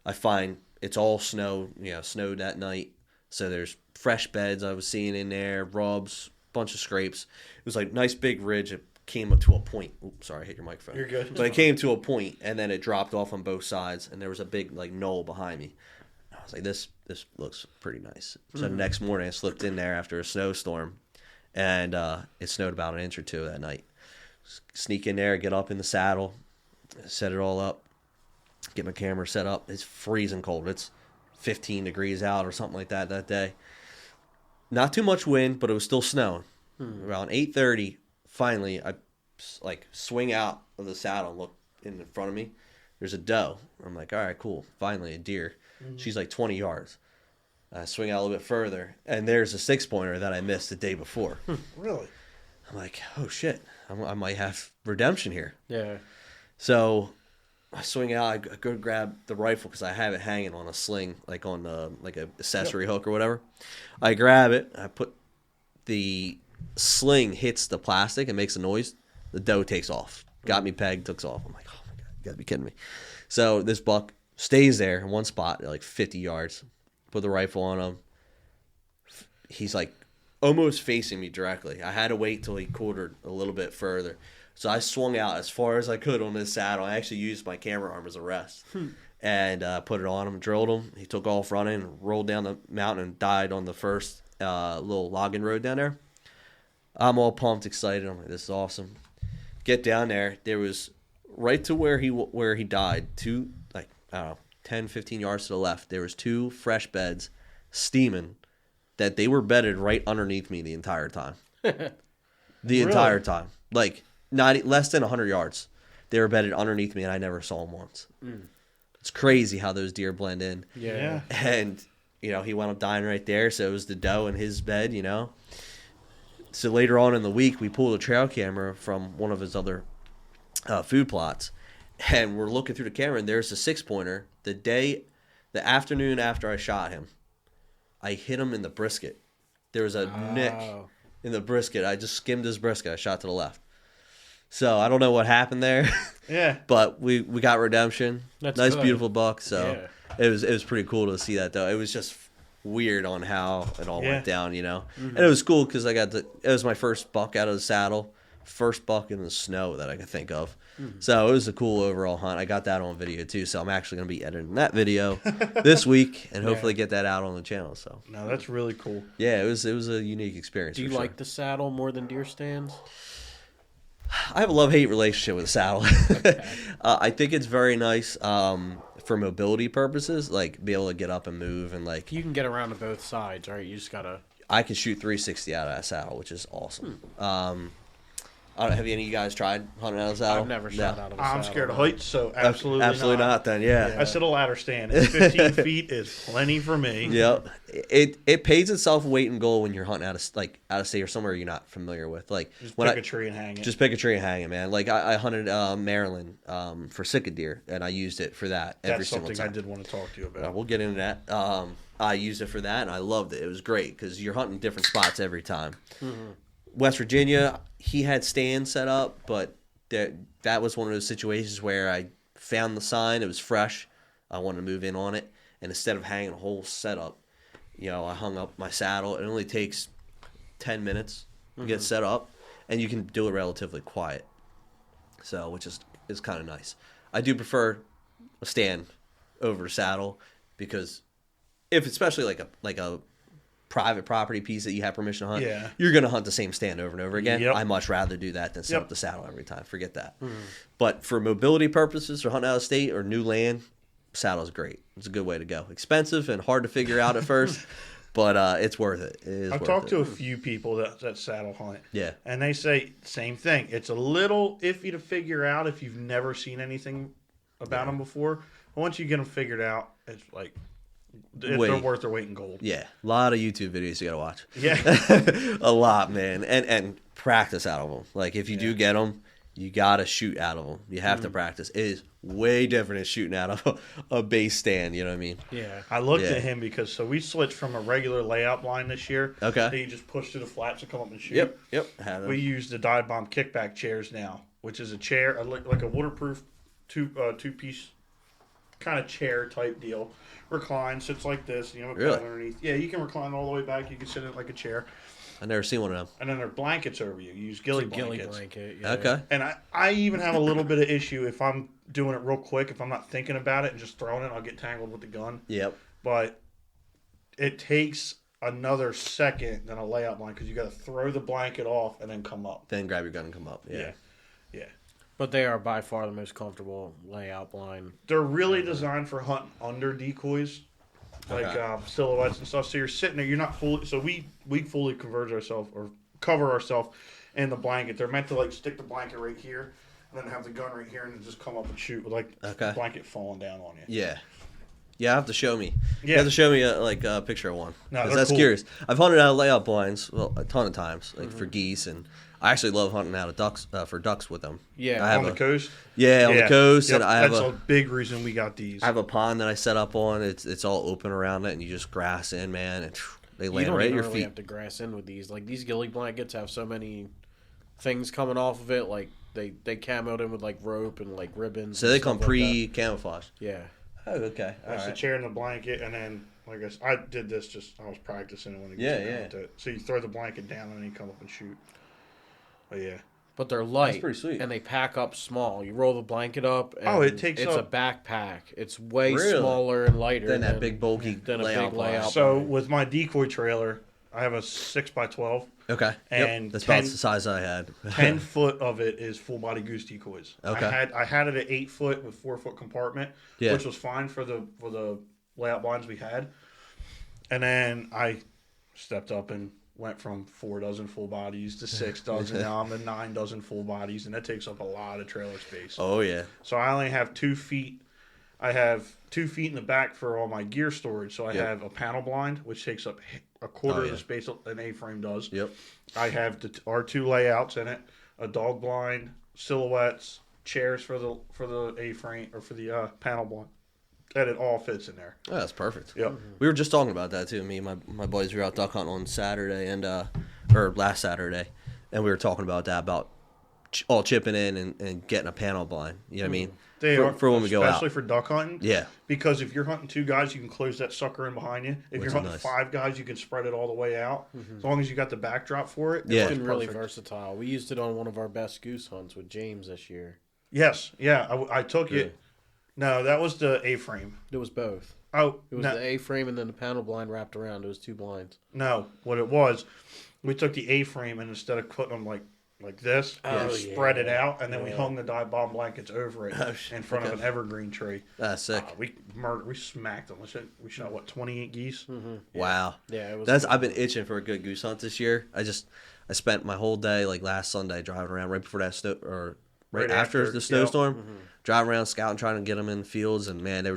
I find it's all snow, snowed that night. So there's fresh beds I was seeing in there, rubs, bunch of scrapes. It was like nice big ridge. It came up to a point. Oops, sorry, I hit your microphone.
You're good.
But it came to a point, and then it dropped off on both sides, and there was a big knoll behind me. I was like, this looks pretty nice. So the next morning I slipped in there after a snowstorm, and it snowed about an inch or two that night. Sneak in there, get up in the saddle, set it all up, get my camera set up. It's freezing cold. It's 15 degrees out or something like that day. Not too much wind, but it was still snowing. Around 8:30, finally, I swing out of the saddle and look in front of me. There's a doe. I'm like, all right, cool. Finally, a deer. She's like 20 yards. I swing out a little bit further, and there's a 6-pointer that I missed the day before.
Really?
I'm like, oh, shit. I might have redemption here.
Yeah.
So I swing out. I go grab the rifle because I have it hanging on a sling, like on a accessory hook or whatever. I grab it. I put the sling hits the plastic and makes a noise. The doe takes off. Got me pegged, took off. I'm like, oh my God, you gotta be kidding me. So this buck stays there in one spot at like 50 yards. Put the rifle on him. He's like almost facing me directly. I had to wait till he quartered a little bit further. So I swung out as far as I could on this saddle. I actually used my camera arm as a rest and put it on him, drilled him. He took off running, rolled down the mountain, and died on the first little logging road down there. I'm all pumped, excited. I'm like, this is awesome. Get down there. There was right to where he died, 10, 15 yards to the left. There was 2 fresh beds steaming that they were bedded right underneath me the entire time. Entire time. Like not less than 100 yards. They were bedded underneath me, and I never saw them once. It's crazy how those deer blend in.
Yeah.
And, he wound up dying right there, so it was the doe in his bed, So later on in the week, we pulled a trail camera from one of his other food plots, and we're looking through the camera, and there's a 6-pointer. The afternoon after I shot him, I hit him in the brisket. There was a nick in the brisket. I just skimmed his brisket. I shot to the left. So I don't know what happened there.
Yeah.
But we got redemption.
That's
nice,
good.
beautiful buck. So it was pretty cool to see that, though. It was just weird on how it all went down, And it was cool because it was my first buck out of the saddle, first buck in the snow that I could think of. So it was a cool overall hunt. I got that on video too, so I'm actually going to be editing that video this week and hopefully get that out on the channel. So
no, that's really cool.
Yeah, it was a unique experience.
Do you like the saddle more than deer stands?
I have a love-hate relationship with the saddle. Okay. I think it's very nice for mobility purposes, like be able to get up and move and like.
You can get around to both sides, right? You just gotta.
I can shoot 360 out of that saddle, which is awesome. I don't know, have any of you guys tried hunting out of the saddle?
I've never shot out of a saddle.
I'm scared of heights, so absolutely
not. Then, yeah.
I sit a ladder stand. 15 feet is plenty for me.
Yep. It pays itself weight and goal when you're hunting out of state or somewhere you're not familiar with. Like
just pick a tree and hang it.
Just pick a tree and hang it, man. Like I hunted Maryland for sitka deer, and I used it for that every single time.
That's something I did want to talk to you about.
We'll get into that. I used it for that, and I loved it. It was great because you're hunting different spots every time. Mm-hmm. West Virginia, he had stands set up, but that was one of those situations where I found the sign. It was fresh. I wanted to move in on it. And instead of hanging a whole setup, I hung up my saddle. It only takes 10 minutes to get set up, and you can do it relatively quiet. So, which is kind of nice. I do prefer a stand over a saddle because if especially like a private property piece that you have permission to hunt, you're going to hunt the same stand over and over again. Yep. I much rather do that than set up the saddle every time. Forget that. But for mobility purposes, for hunting out of state or new land, saddle's great. It's a good way to go. Expensive and hard to figure out at first, but it's worth it.
I've talked to a few people that saddle hunt.
Yeah.
And they say same thing. It's a little iffy to figure out if you've never seen anything about them before. But once you get them figured out, it's like They're worth their weight in gold.
Yeah, a lot of YouTube videos you gotta watch.
Yeah,
a lot, man, and practice out of them. Like if you do get them, you gotta shoot out of them. You have to practice. It is way different than shooting out of a base stand. You know what I mean?
Yeah.
I looked at him because we switched from a regular layout blind this year.
Okay.
That you just push through the flaps and come up and shoot.
Yep.
We use the dive bomb kickback chairs now, which is a chair like a waterproof two-piece kind of chair type deal. Recline, sits like this. You know, underneath. Yeah, you can recline all the way back. You can sit in it like a chair.
I've never seen one of them.
And then there are blankets over you. You use ghillie blankets.
Blanket, yeah.
Okay.
And I even have a little bit of issue if I'm doing it real quick. If I'm not thinking about it and just throwing it, I'll get tangled with the gun.
Yep.
But it takes another second than a layout blind because you got to throw the blanket off and then come up.
Then grab your gun and come up. Yeah.
But they are by far the most comfortable layout blind.
They're really designed for hunting under decoys, like silhouettes and stuff. So you're sitting there, you're not fully. So we fully converge ourselves or cover ourselves in the blanket. They're meant to like stick the blanket right here, and then have the gun right here, and then just come up and shoot with like the blanket falling down on you.
Yeah. Yeah, you have to show me.
Yeah.
You have to show me a picture of one.
No,
that's
cool.
curious. I've hunted out of layout blinds a ton of times, like for geese, and I actually love hunting out of ducks for ducks with them.
Yeah,
on the coast.
Yeah, on the coast,
Yep,
and I have
that's a big reason we got these.
I have a pond that I set up on. It's all open around it, and you just grass in, man, and they land right at your feet.
You have to grass in with these. Like these ghillie blankets have so many things coming off of it. Like they camoed in with like rope and like ribbons.
So they come pre-camouflage.
Yeah.
Oh, okay.
That's the chair and the blanket, and then like I did this I was practicing it when it gets So you throw the blanket down and then you come up and shoot. But yeah.
But they're light.
That's pretty sweet.
And they pack up small. You roll the blanket up. And it's a backpack. It's way smaller and lighter
than that big bulky
layout.
So with my decoy trailer, I have a 6x12.
Okay.
And
that's about the size I had.
10 foot of it is full body goose decoys.
Okay.
I had it at 8 foot with 4 foot compartment, which was fine for the layout blinds we had. And then I stepped up and went from 4 dozen full bodies to 6 dozen. Now I'm at 9 dozen full bodies, and that takes up a lot of trailer space.
Oh yeah.
So I only have 2 feet. I have 2 feet in the back for all my gear storage. So I have a panel blind, which takes up a quarter of the space an A-frame does.
Yep.
I have the R2 layouts in it, a dog blind, silhouettes, chairs for the A-frame or for the panel blind. And it all fits in there.
Oh, that's perfect.
Yep.
We were just talking about that too. Me and my buddies were out duck hunting on Saturday or last Saturday, and we were talking about that all chipping in and getting a panel blind. You know what I mean?
They are
for when we go out,
especially for duck hunting.
Yeah.
Because if you're hunting 2 guys, you can close that sucker in behind you. If you're hunting 5 guys, you can spread it all the way out. As long as you got the backdrop for it.
It's been really versatile. We used it on one of our best goose hunts with James this year.
Yes. Yeah. I took it. No, that was the A-frame.
It was both.
Oh,
it was the A-frame and then the panel blind wrapped around. It was 2 blinds.
No, what it was, we took the A-frame and instead of putting them like this, we spread it out, and then we hung the dive bomb blankets over it in front of an evergreen tree.
That's sick.
We smacked them. We shot what, 28 geese?
Mm-hmm. Wow.
Yeah, it was.
I've been itching for a good goose hunt this year. I spent my whole day like last Sunday driving around right before that snow or right after the snowstorm, driving around scouting, trying to get them in the fields, and man, they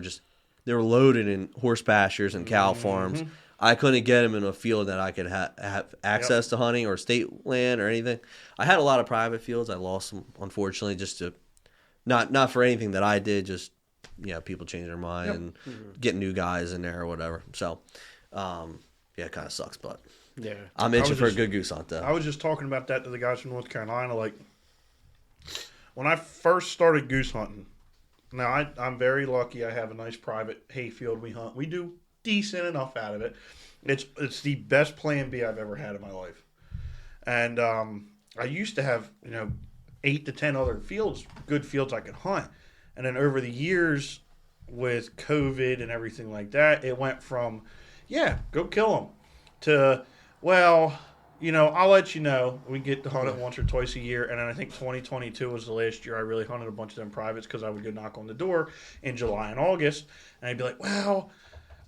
were loaded in horse pastures and cow farms. I couldn't get them in a field that I could have access to hunting or state land or anything. I had a lot of private fields. I lost them, unfortunately, just to not for anything that I did, just people changing their mind and getting new guys in there or whatever. So, it kind of sucks, but I'm itching for a good goose hunt though.
I was just talking about that to the guys from North Carolina. Like when I first started goose hunting, now I'm very lucky. I have a nice private hayfield we hunt. We do decent enough out of it. It's the best plan B I've ever had in my life. And I used to have 8 to 10 other good fields I could hunt. And then over the years with COVID and everything like that, it went from go kill them to I'll let you know. We get to hunt it once or twice a year. And then I think 2022 was the last year I really hunted a bunch of them privates because I would go knock on the door in July and August. And I'd be like,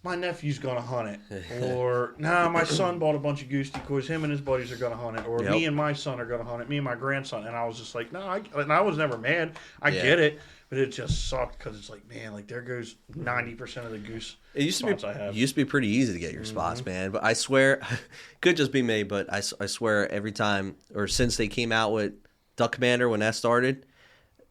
my nephew's gonna hunt it, or nah, my son bought a bunch of goose decoys. Him and his buddies are gonna hunt it, or me and my son are gonna hunt it. Me and my grandson. And I was just like, no, and I was never mad. I get it, but it just sucked because it's like, man, like there goes 90% of the goose.
It used to be pretty easy to get your spots, man. But I swear, could just be me, but I swear every time or since they came out with Duck Commander when that started,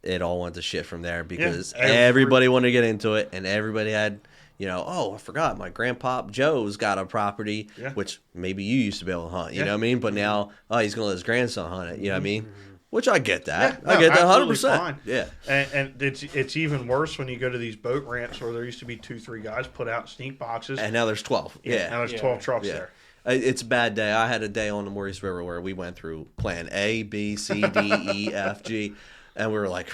it all went to shit from there because everybody wanted to get into it and everybody had. Oh, I forgot my grandpa Joe's got a property, which maybe you used to be able to hunt, you know what I mean? But now, he's going to let his grandson hunt it, you know what I mean? Which I get that. I get that 100%.
Fine. Yeah. And it's even worse when you go to these boat ramps where there used to be 2-3 guys put out sneak boxes.
And now there's 12. Yeah.
Now there's 12 trucks there.
It's a bad day. I had a day on the Maurice River where we went through plan A, B, C, D, E, F, G, and we were like,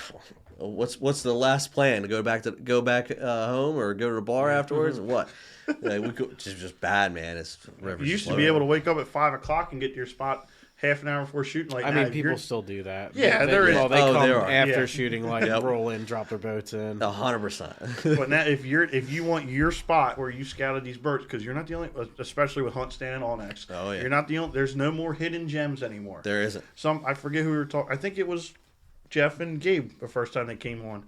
what's the last plan? To go back home or go to the bar afterwards? What? It's just bad, man.
You used to be able to wake up at 5 o'clock and get to your spot half an hour before shooting. Like,
I mean, people still do that.
Yeah, there is.
Well, they come after shooting, like roll in, drop their boats in.
100%.
But now, if you want your spot where you scouted these birds, because you're not the only, especially with Hunt Stand and All Next.
Oh yeah.
You're not the only. There's no more hidden gems anymore.
There isn't.
I forget who we were talking. I think it was Jeff and Gabe the first time they came on.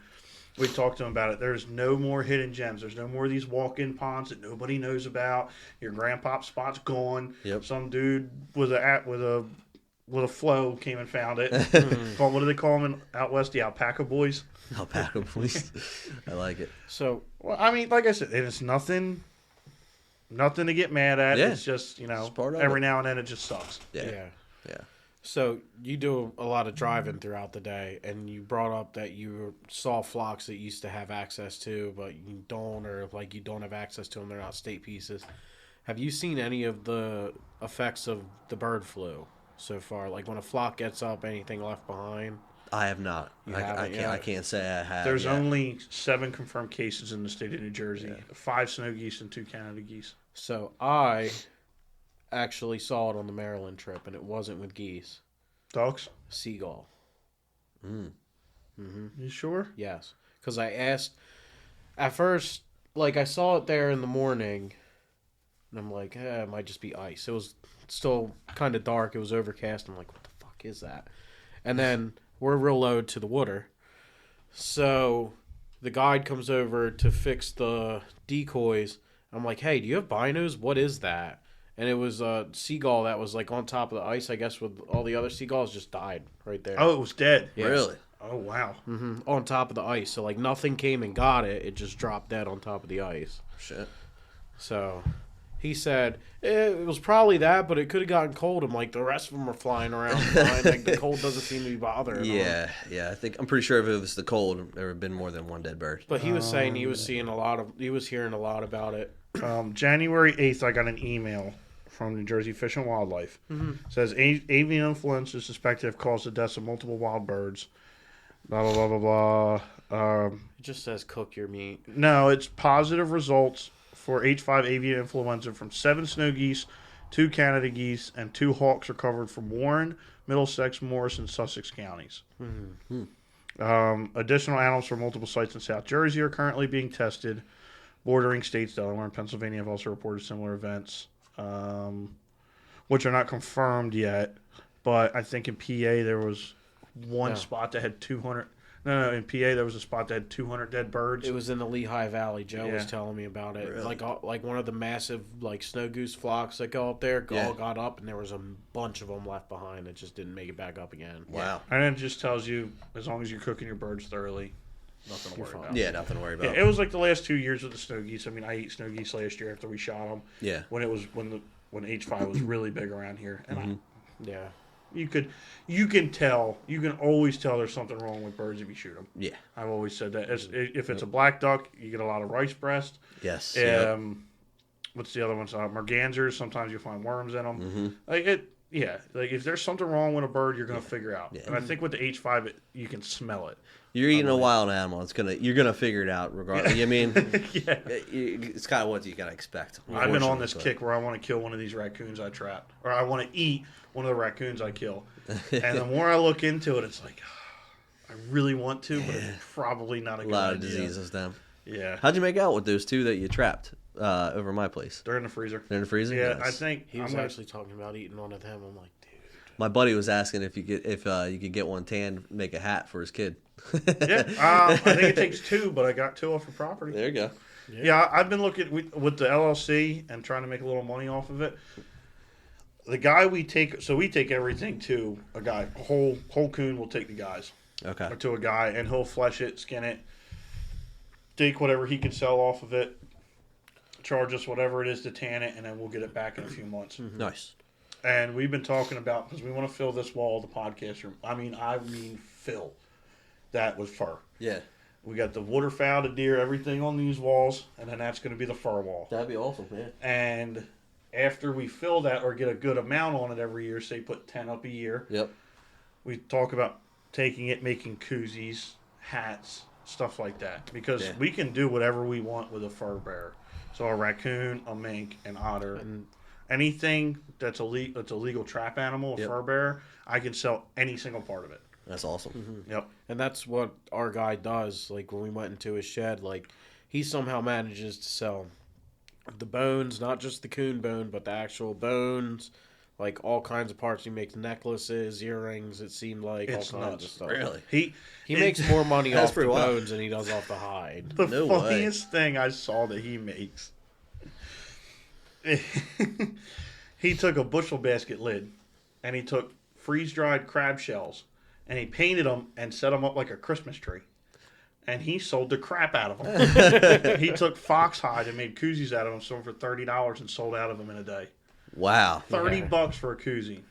We talked to them about it. There's no more hidden gems. There's no more of these walk-in ponds that nobody knows about. Your grandpop's spot's gone.
Yep.
Some dude with a flow came and found it. What do they call them out west? The Alpaca Boys.
Alpaca Boys. I like it.
So,
well, I mean, like I said, it's nothing to get mad at.
Yeah.
It's just, every now and then it just sucks.
Yeah.
So you do a lot of driving throughout the day, and you brought up that you saw flocks that you used to have access to, but you don't, or like you don't have access to them. They're not state pieces. Have you seen any of the effects of the bird flu so far? Like when a flock gets up, anything left behind?
I have not. I can't say I have.
There's only 7 confirmed cases in the state of New Jersey. 5 snow geese and 2 Canada geese.
So I actually saw it on the Maryland trip, and it wasn't with geese.
Ducks?
Seagull.
You sure?
Yes. Because I asked, at first, like I saw it there in the morning, and I'm like, it might just be ice. It was still kind of dark. It was overcast. I'm like, what the fuck is that? And then we're real low to the water. So the guide comes over to fix the decoys. I'm like, hey, do you have binos? What is that? And it was a seagull that was like on top of the ice, I guess, with all the other seagulls just died right there.
Oh, it was dead.
Yes.
Really?
Oh, wow.
On top of the ice. So like nothing came and got it. It just dropped dead on top of the ice.
Shit.
So he said it was probably that, but it could have gotten cold. I'm like, the rest of them are flying around fine. Like the cold doesn't seem to be bothering them.
Yeah. I'm pretty sure if it was the cold, there would have been more than one dead bird.
But he was saying he was hearing a lot about it.
January 8th, I got an email from New Jersey Fish and Wildlife. Says avian influenza is suspected to have caused the deaths of multiple wild birds. Blah, blah, blah, blah, blah.
It just says cook your meat.
No, it's positive results for H5 avian influenza from 7 snow geese, 2 Canada geese, and 2 hawks recovered from Warren, Middlesex, Morris, and Sussex counties. Additional animals from multiple sites in South Jersey are currently being tested. Bordering states, Delaware and Pennsylvania, have also reported similar events, which are not confirmed yet. But I think in PA there was one spot that had 200. No, in PA there was a spot that had 200 dead birds.
It was in the Lehigh Valley. Joe was telling me about it.
Really?
Like one of the massive like snow goose flocks that go up there all got up, and there was a bunch of them left behind that just didn't make it back up again.
Wow.
And it just tells you as long as you're cooking your birds thoroughly, nothing to worry about.
Yeah, nothing to worry about.
Yeah, it was like the last 2 years with the snow geese. I mean, I ate snow geese last year after we shot them.
Yeah.
When H5 was really big around here, and you can tell. You can always tell there's something wrong with birds if you shoot them.
Yeah.
I've always said that. If it's a black duck, you get a lot of rice breast.
Yes.
What's the other ones? Mergansers. Sometimes you find worms in them. Like if there's something wrong with a bird, you're gonna figure it out. Yeah. And I think with the H5, you can smell it.
You're eating a wild animal. You're gonna figure it out regardless. I mean, it's kind of what you gotta expect.
I've been on this kick where I want to kill one of these raccoons I trap, or I want to eat one of the raccoons I kill. And the more I look into it, it's like I really want to, but it's probably not a good idea.
A lot of diseases, then.
Yeah.
How'd you make out with those two that you trapped over my place?
They're in the freezer.
They're in the freezer?
Yeah,
Nice.
I think
He was actually talking about eating one of them. I'm like, dude.
My buddy was asking if you could get one tan, make a hat for his kid.
Yeah, I think it takes 2, but I got 2 off the property.
There you go.
Yeah, I've been looking with the LLC and trying to make a little money off of it. The guy we take everything to a guy. Whole coon will take the guys.
Okay.
Or to a guy, and he'll flesh it, skin it, take whatever he can sell off of it, charge us whatever it is to tan it, and then we'll get it back in a few months.
Mm-hmm. Nice.
And we've been talking about, because we want to fill this wall of the podcast room. I mean fill that with fur.
Yeah.
We got the waterfowl, the deer, everything on these walls, and then that's going to be the fur wall.
That'd be awesome, man.
And after we fill that or get a good amount on it every year, say put 10 up a year,
Yep.
we talk about taking it, making koozies, hats, stuff like that. Because we can do whatever we want with a fur bearer. So a raccoon, a mink, an otter, and anything that's a legal trap animal, a fur bearer, I can sell any single part of it.
That's awesome.
Mm-hmm. Yep.
And that's what our guy does. Like, when we went into his shed, like, he somehow manages to sell the bones, not just the coon bone, but the actual bones, like all kinds of parts. He makes necklaces, earrings. It seemed like
It's
all kinds
nuts.
of stuff.
Really?
He makes more money
That's
off the
pretty wild.
bones than he does off the hide.
The
No way.
funniest thing I saw that he makes, he took a bushel basket lid, and he took freeze-dried crab shells, and he painted them and set them up like a Christmas tree. And he sold the crap out of them. He took foxhide and made koozies out of them, sold them for $30 and sold out of them in a day.
Wow.
$30 for a koozie.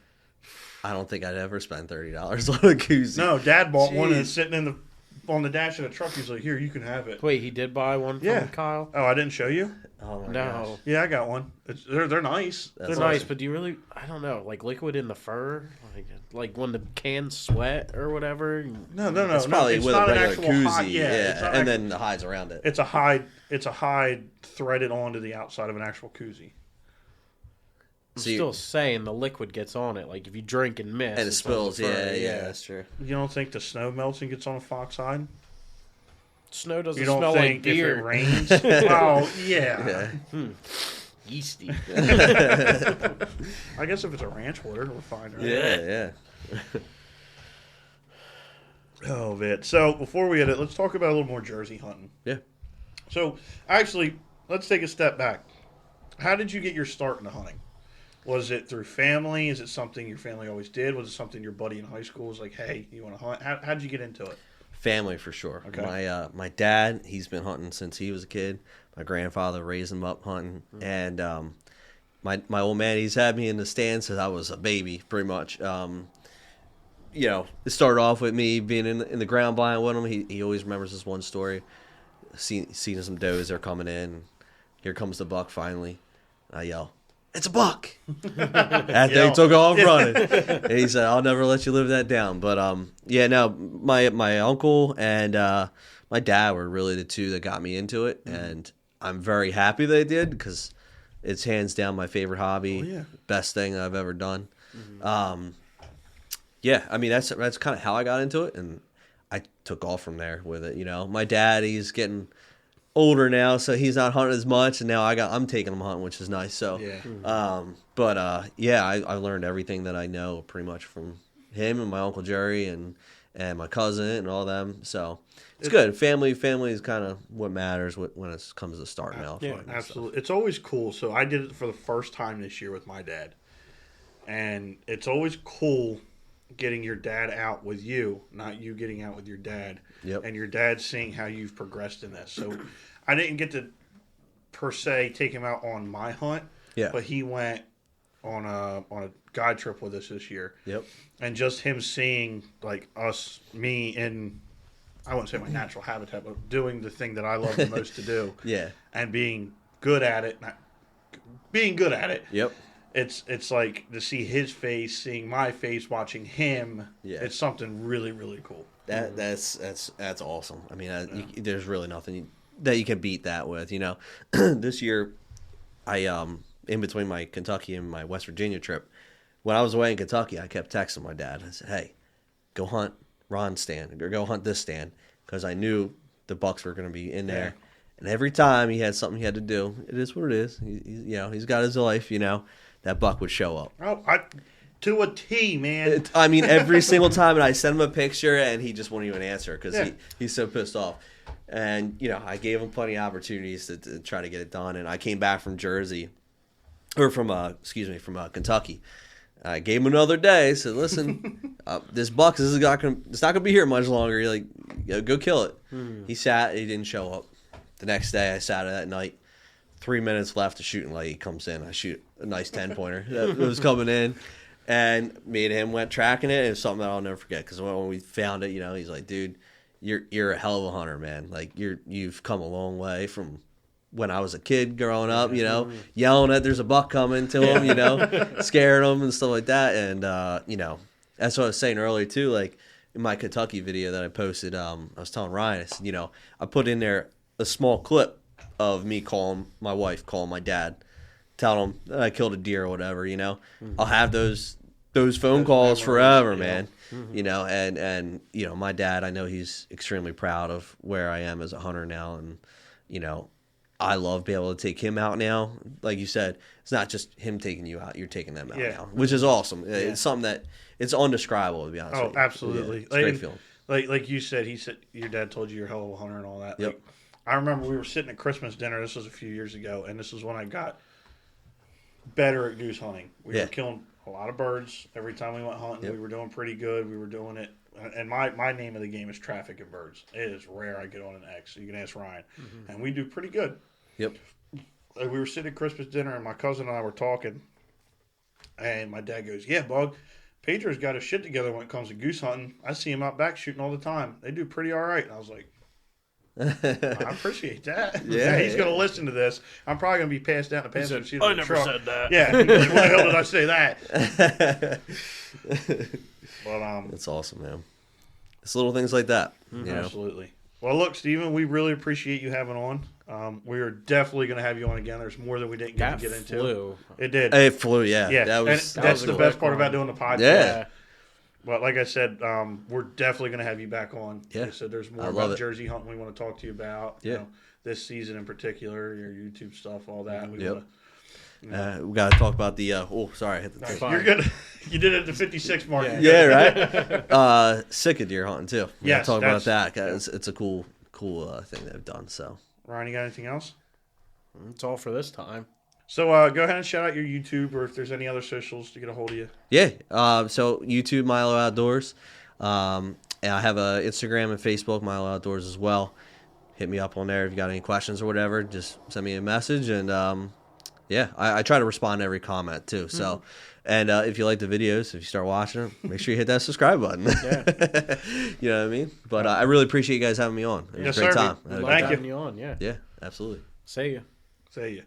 I don't think I'd ever spend $30 on a koozie.
No, Dad bought one and
Jeez.
it's sitting on the dash of the truck. He's like, "Here, you can have it."
Wait, he did buy one from
Yeah.
Kyle?
Oh, I didn't show you?
Oh my
No.
gosh.
Yeah, I got one. They're nice.
That's
They're
awesome.
nice, but do you really? I don't know. Like liquid in the fur, like when the cans sweat or whatever.
No.
It's probably
it's
with a
not an
regular
actual
koozie.
hide. It's not
and then the hides around it.
it's a hide. It's a hide threaded onto the outside of an actual koozie.
I'm
So you-
still saying the liquid gets on it. Like if you drink and miss,
And it
it's on the
spills.
fur,
Yeah, that's true.
You don't think the snow melts and gets on a fox hide?
Snow doesn't
You don't
smell like
think if
deer.
it rains? Oh yeah.
Yeasty.
I guess if it's a ranch water, we're fine. Right?
Yeah.
Oh, man. So before we edit, let's talk about a little more Jersey hunting.
Yeah.
So actually, let's take a step back. How did you get your start into hunting? Was it through family? Is it something your family always did? Was it something your buddy in high school was like, "Hey, you want to hunt?" How did you get into it?
Family for sure.
Okay.
My dad, he's been hunting since he was a kid. My grandfather raised him up hunting, and my old man, he's had me in the stand since I was a baby, pretty much. You know, it started off with me being in the ground blind with him. He always remembers this one story. Seeing some does, they're coming in. Here comes the buck finally. I yell, "It's a buck!" That thing took off running. And he said, "I'll never let you live that down." But my uncle and my dad were really the two that got me into it, and I'm very happy they did because it's hands down my favorite hobby, best thing I've ever done. I mean that's kind of how I got into it, and I took off from there with it. You know, my dad, he's getting older now, so he's not hunting as much, and now I'm taking him hunting, which is nice. So, I learned everything that I know pretty much from him and my Uncle Jerry and my cousin and all them. So it's good. Family is kind of what matters when it comes to starting out.
Yeah, absolutely. It's always cool. So I did it for the first time this year with my dad, and it's always cool getting your dad out with you, not you getting out with your dad.
Yep.
And your dad seeing how you've progressed in this. So I didn't get to per se take him out on my hunt, but he went on a guide trip with us this year.
Yep.
And just him seeing like me in, I wouldn't say my natural habitat, but doing the thing that I love the most to do.
Yeah.
And being good at it.
Yep.
It's like to see his face, seeing my face, watching him.
Yeah.
It's something really, really cool.
That's awesome. I mean, there's really nothing that you can beat that with. You know, this year, I in between my Kentucky and my West Virginia trip, when I was away in Kentucky, I kept texting my dad. I said, "Hey, go hunt Ron's stand or go hunt this stand," because I knew the bucks were going to be in there, And every time he had something he had to do, it is what it is. He's got his life, that buck would show up.
Oh, to a T, man.
I mean, every single time, and I sent him a picture, and he just won't even answer because he's so pissed off. And, I gave him plenty of opportunities to try to get it done. And I came back from from Kentucky. I gave him another day. Said, "Listen, this buck it's not gonna be here much longer. You're like, go kill it." He sat. He didn't show up. The next day, I sat that night. 3 minutes left to shooting light. He comes in. I shoot a nice 10-pointer that was coming in, and me and him went tracking it. And it's something that I'll never forget because when we found it, he's like, "Dude, you're a hell of a hunter, man. Like you've come a long way from." When I was a kid growing up, yelling at there's a buck coming to him, scaring him and stuff like that. And, that's what I was saying earlier too. Like in my Kentucky video that I posted, I was telling Ryan, I said, I put in there a small clip of me calling my wife, calling my dad, telling him that I killed a deer or whatever, I'll have those phone calls forever, man. And my dad, I know he's extremely proud of where I am as a hunter now. And, I love being able to take him out now. Like you said, it's not just him taking you out; you're taking them out now, which is awesome. Yeah. It's something that it's undescribable, to be honest.
Oh,
with you.
absolutely!
Yeah, it's a great feeling.
Like you said, he said your dad told you you're a hell of a hunter and all that.
Yep.
Like, I remember we were sitting at Christmas dinner. This was a few years ago, and this was when I got better at goose hunting. We were killing a lot of birds every time we went hunting. Yep. We were doing pretty good. We were doing it. And my name of the game is trafficking birds. It is rare I get on an X. You can ask Ryan. And we do pretty good.
Yep.
We were sitting at Christmas dinner, and my cousin and I were talking. And my dad goes, "Yeah, Bug, Pedro's got his shit together when it comes to goose hunting. I see him out back shooting all the time. They do pretty all right." And I was like, I appreciate that. Yeah, he's going to listen to this. I'm probably going to be passed down the passenger seat of the truck. I never said that. Yeah. Like, when the hell did I say that? But
that's awesome, man. It's little things like that.
Absolutely. Well, look, Stephen, we really appreciate you having on. We are definitely going to have you on again. There's more that we didn't get into.
Flew.
It did.
It flew, yeah.
That's the best part about doing the podcast.
Yeah.
But like I said, we're definitely going to have you back on.
Yeah.
So there's more about Jersey hunting we want to talk to you about. This season in particular, your YouTube stuff, all that. We
got to talk about the. Sorry, I hit the
thing. You're good. You did it at the 56 mark.
Yeah, right. Sick of deer hunting too. We
yes,
talk about that. It's a cool thing they've done. So,
Ryan, you got anything else?
That's all for this time.
So go ahead and shout out your YouTube, or if there's any other socials to get a hold of you.
Yeah. So YouTube, MILO Outdoors. And I have a Instagram and Facebook, MILO Outdoors as well. Hit me up on there if you got any questions or whatever. Just send me a message, and I try to respond to every comment too. So, and if you like the videos, if you start watching them, make sure you hit that subscribe button. Yeah. You know what I mean? But I really appreciate you guys having me on. It was a great time.
Thank you. Having you on, yeah.
Yeah, absolutely.
See ya.
See ya.